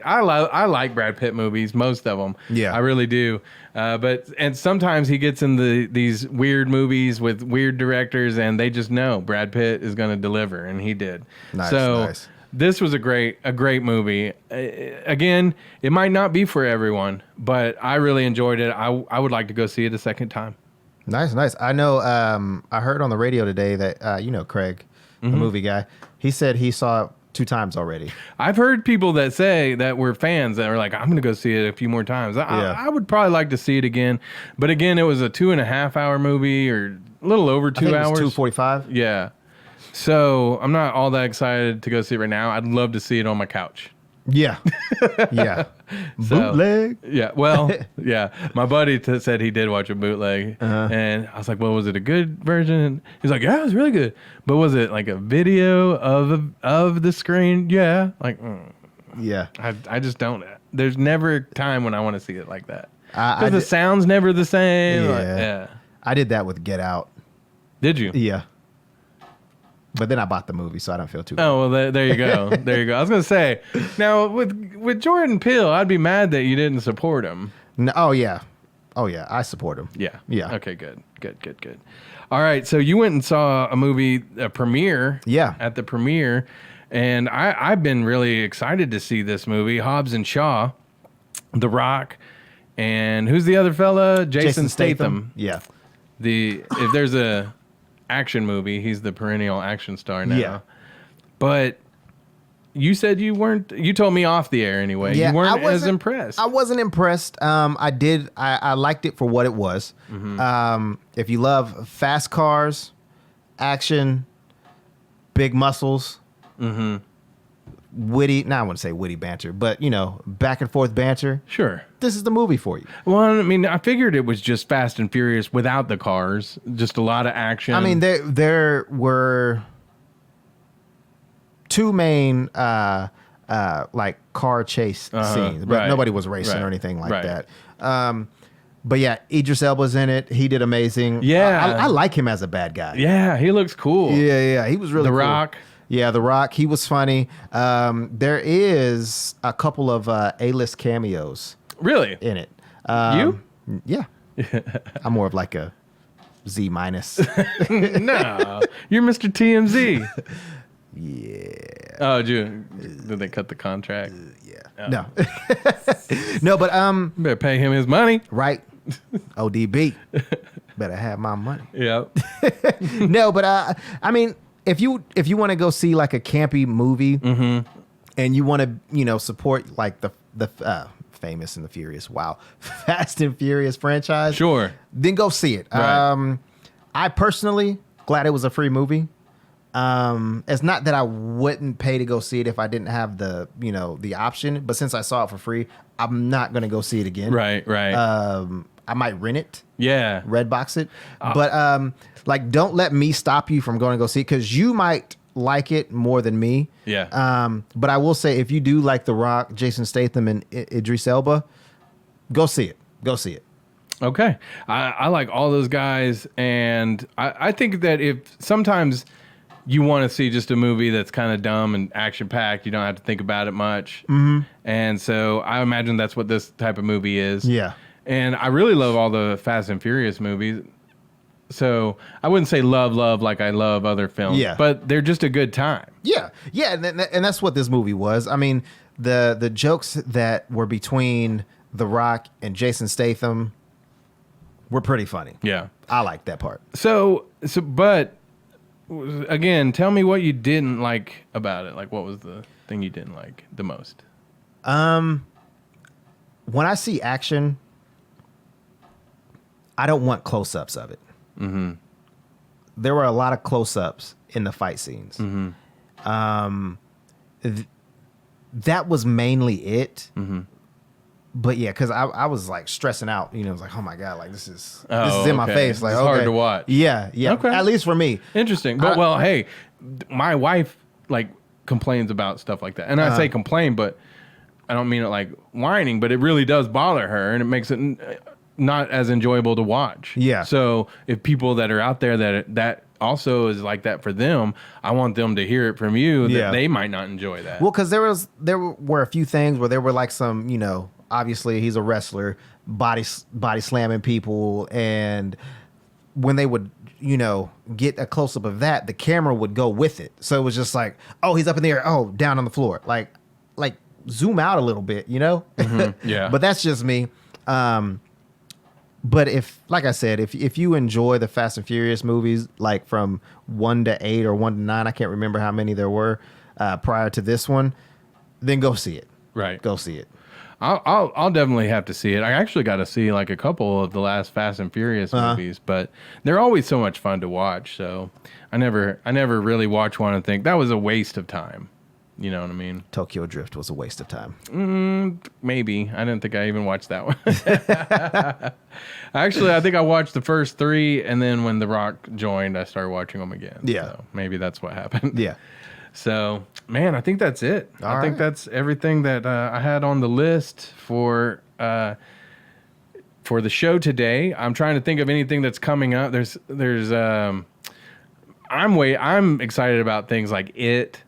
I like Brad Pitt movies, most of them. Yeah. I really do. And sometimes he gets in these weird movies with weird directors, and they just know Brad Pitt is going to deliver, and he did. Nice. This was a great movie. Again, it might not be for everyone, but I really enjoyed it. I would like to go see it a second time. Nice. I know. I heard on the radio today that you know Craig, the movie guy. He said he saw it 2 times already. I've heard people that say that were fans that are like, I'm going to go see it a few more times. I would probably like to see it again, but again, it was a 2.5 hour movie, or a little over 2 hours. 2:45. Yeah. So I'm not all that excited to go see it right now. I'd love to see it on my couch. Yeah. Bootleg. Yeah. Well, yeah. My buddy said he did watch a bootleg, and I was like, "Well, was it a good version?" He's like, "Yeah, it was really good." But was it like a video of the screen? Yeah. Like, Yeah. I just don't. There's never a time when I want to see it like that, I because the sound's never the same. Yeah. Yeah. I did that with Get Out. Did you? Yeah. But then I bought the movie, so I don't feel too bad. Oh, well, there you go. There you go. I was going to say, now, with Jordan Peele, I'd be mad that you didn't support him. No, oh, yeah. I support him. Yeah. Yeah. Okay, good. All right, so you went and saw a premiere. Yeah. At the premiere, and I've been really excited to see this movie, Hobbs and Shaw, The Rock, and who's the other fella? Jason Statham. Yeah. If there's a action movie, he's the perennial action star now. Yeah. But you said you told me off the air anyway. Yeah, you weren't as impressed. I wasn't impressed. I liked it for what it was. If you love fast cars, action, big muscles, witty, I wouldn't say witty banter, but back and forth banter. Sure. This is the movie for you. Well, I mean, I figured it was just Fast and Furious without the cars, just a lot of action. I mean, there were 2 main like car chase scenes, but nobody was racing or anything like that. But yeah, Idris Elba's in it. He did amazing. Yeah. I like him as a bad guy. Yeah, he looks cool. Yeah, he was really cool. The Rock. Yeah, The Rock. He was funny. There is a couple of A-list cameos. Really? In it. You? Yeah. I'm more of like a Z minus. No, you're Mr. TMZ. Yeah. Oh, did they cut the contract? Yeah. Oh. No. No, but better pay him his money. Right. ODB. Better have my money. Yep. No, but I mean, if you want to go see like a campy movie, and you want to support like the Famous and the Furious, Fast and Furious franchise, Sure, then go see it. Right. I personally glad it was a free movie. It's not that I wouldn't pay to go see it if I didn't have the option, but since I saw it for free, I'm not gonna go see it again. Right. I might rent it. Yeah. Redbox it. But like, don't let me stop you from going to go see it, because you might like it more than me. Yeah. But I will say, if you do like The Rock, Jason Statham, and Idris Elba, go see it. Go see it. Okay. I like all those guys, and I think that if sometimes you want to see just a movie that's kind of dumb and action-packed, you don't have to think about it much. And so I imagine that's what this type of movie is. Yeah. And I really love all the Fast and Furious movies. So I wouldn't say love like I love other films. Yeah. But they're just a good time. Yeah. And that's what this movie was. I mean, the jokes that were between The Rock and Jason Statham were pretty funny. Yeah. I like that part. But again, tell me what you didn't like about it. Like, what was the thing you didn't like the most? When I see action, I don't want close-ups of it. There were a lot of close-ups in the fight scenes. that was mainly it. Mm-hmm. But yeah, because I was like stressing out. You know, I was like, oh my god, like this is in my face. Like, it's hard to watch. Yeah. Okay. At least for me. Interesting. But hey, my wife like complains about stuff like that, and I say complain, but I don't mean it like whining, but it really does bother her, and it makes it not as enjoyable to watch. Yeah. So if people that are out there that also is like that for them, I want them to hear it from you that they might not enjoy that. Well, because there were a few things where there were like some, you know, obviously he's a wrestler, body slamming people, and when they would, you know, get a close up of that, the camera would go with it. So it was just like, oh, he's up in the air, oh, down on the floor, like zoom out a little bit, you know. Mm-hmm. Yeah. But that's just me. But if, like I said, if you enjoy the Fast and Furious movies, like from 1 to 8 or 1 to 9, I can't remember how many there were prior to this one, then go see it. Right. Go see it. I'll definitely have to see it. I actually got to see like a couple of the last Fast and Furious movies, but they're always so much fun to watch. So I never really watch one and think that was a waste of time. You know what I mean? Tokyo Drift was a waste of time. Maybe. I didn't think I even watched that one. Actually, I think I watched the first 3, and then when The Rock joined, I started watching them again. Yeah. So maybe that's what happened. Yeah. So, man, I think that's it. I think right. that's everything that I had on the list for the show today. I'm trying to think of anything that's coming up. I'm excited about things like It.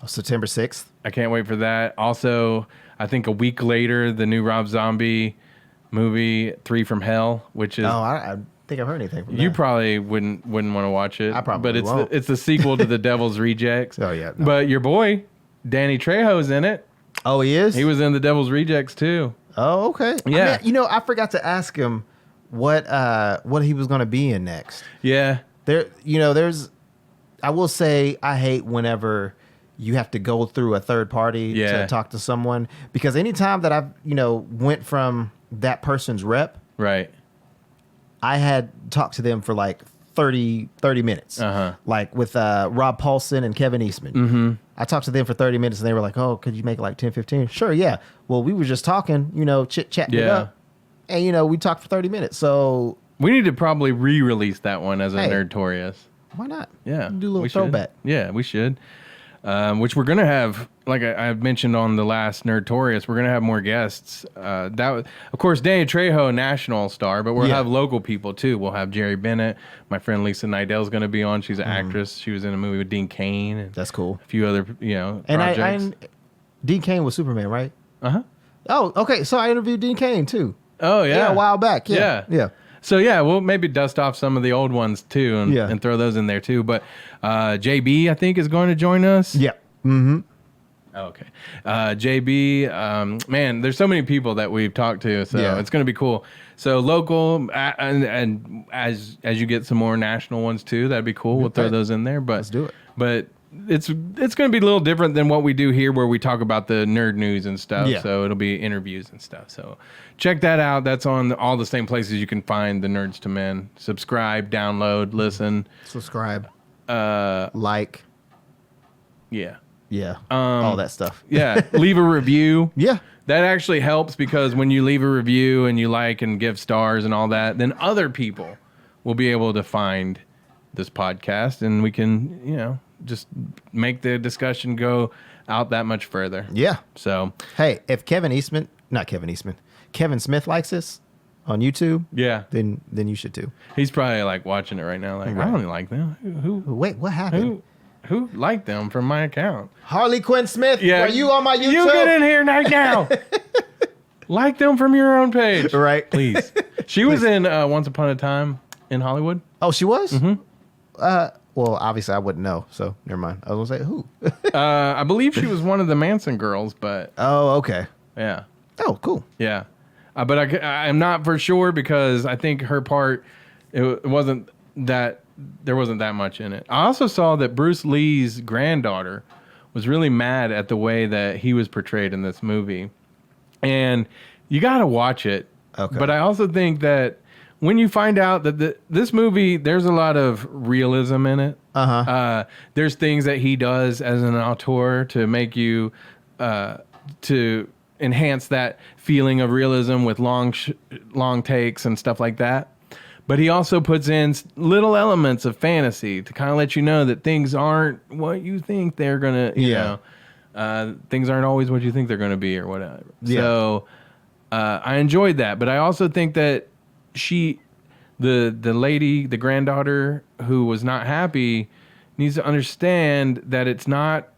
September 6th. I can't wait for that. Also, I think a week later, the new Rob Zombie movie, 3 from Hell, which is... Oh, I think I've heard anything from that. You probably wouldn't want to watch it. I probably won't. It's the sequel to The Devil's Rejects. Oh, yeah. No. But your boy, Danny Trejo's in it. Oh, he is? He was in The Devil's Rejects, too. Oh, okay. Yeah. I mean, I forgot to ask him what he was going to be in next. Yeah. I will say I hate whenever you have to go through a third party to talk to someone, because anytime that I've, went from that person's rep, right, I had talked to them for like 30 minutes, like with Rob Paulson and Kevin Eastman. Mm-hmm. I talked to them for 30 minutes and they were like, oh, could you make it like 10, 15? Sure, yeah. Well, we were just talking, chit-chatting it up. And, we talked for 30 minutes. So we need to probably re-release that one as a Nerdtorious. Why not? Yeah. Do a little throwback. Yeah, we should. Which we're going to have, like I mentioned on the last Nerdtorious, we're going to have more guests. Of course, Danny Trejo, national star, but we'll have local people too. We'll have Jerry Bennett. My friend Lisa Nidell's going to be on. She's an actress. She was in a movie with Dean Cain. And that's cool. A few other, projects. And Dean Cain was Superman, right? Uh-huh. Oh, okay. So I interviewed Dean Cain too. Oh, yeah. Yeah, a while back. Yeah. So, we'll maybe dust off some of the old ones, too, and throw those in there, too. But JB, I think, is going to join us. Yeah. Mm-hmm. Oh, okay. JB, man, there's so many people that we've talked to, so it's going to be cool. So, local, and as you get some more national ones, too, that'd be cool. We'll throw those in there. But let's do it. But it's going to be a little different than what we do here, where we talk about the nerd news and stuff. Yeah. So it'll be interviews and stuff. So check that out. That's on all the same places you can find the Nerds to Men. Subscribe, download, listen. Subscribe. Like. Yeah. Yeah. All that stuff. Yeah. Leave a review. Yeah. That actually helps, because when you leave a review and you like and give stars and all that, then other people will be able to find this podcast, and we can, just make the discussion go out that much further. Yeah. So, hey, if Kevin Smith likes this on YouTube, then you should too. He's probably like watching it right now. Like, right. I don't like them. Who? Wait, what happened? Who liked them from my account? Harley Quinn Smith. Yeah. Are you on my YouTube? You get in here right now. Like them from your own page, right? Please. She was in Once Upon a Time in Hollywood. Oh, she was. Mm-hmm. Well, obviously I wouldn't know, so never mind. I was gonna say who. I believe she was one of the Manson girls, but oh, okay, yeah. Oh, cool. Yeah, but I'm not for sure, because I think her part, it wasn't that, there wasn't that much in it. I also saw that Bruce Lee's granddaughter was really mad at the way that he was portrayed in this movie, and you got to watch it. Okay. But I also think that when you find out that this movie, there's a lot of realism in it. There's things that he does as an auteur to make you to enhance that feeling of realism with long takes and stuff like that. But he also puts in little elements of fantasy to kind of let you know that things aren't what you think they're gonna. You know, things aren't always what you think they're gonna be or whatever. Yeah. So I enjoyed that, but I also think that the lady, the granddaughter who was not happy, needs to understand that it's not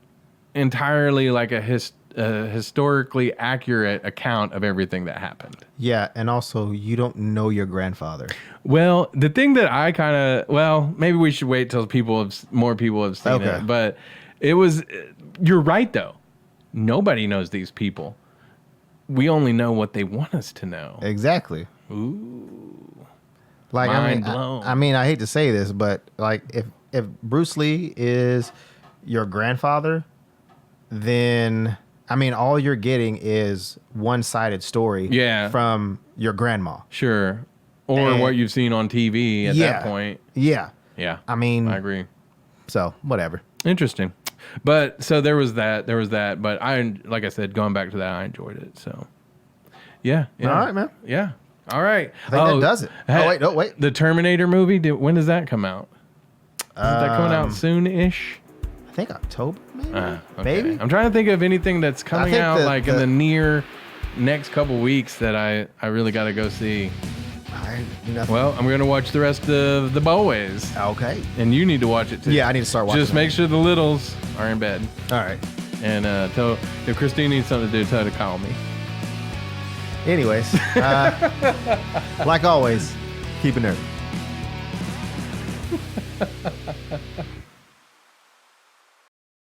entirely like a historically accurate account of everything that happened. Yeah, and also you don't know your grandfather. Well, the thing that I kind of, maybe we should wait till more people have seen it. But you're right though. Nobody knows these people. We only know what they want us to know. Exactly. Ooh. Like, Mind blown. I mean, I hate to say this, but like if Bruce Lee is your grandfather, then I mean, all you're getting is one-sided story from your grandma. Sure. Or what you've seen on TV at that point. Yeah. Yeah. I mean, I agree. So, whatever. Interesting. But so there was that, but like I said, going back to that, I enjoyed it. So yeah. All right, man. Yeah. All right. I think that does it. Wait. The Terminator movie, when does that come out? Is that coming out soon-ish? I think October, maybe. Okay. Maybe. I'm trying to think of anything that's coming out in the near next couple weeks that I really got to go see. Well, I'm going to watch the rest of The Boys. Okay. And you need to watch it too. Yeah, I need to start watching Just make sure the littles are in bed. All right. And if Christine needs something to do, tell her to call me. Anyways, like always, keep it nerdy.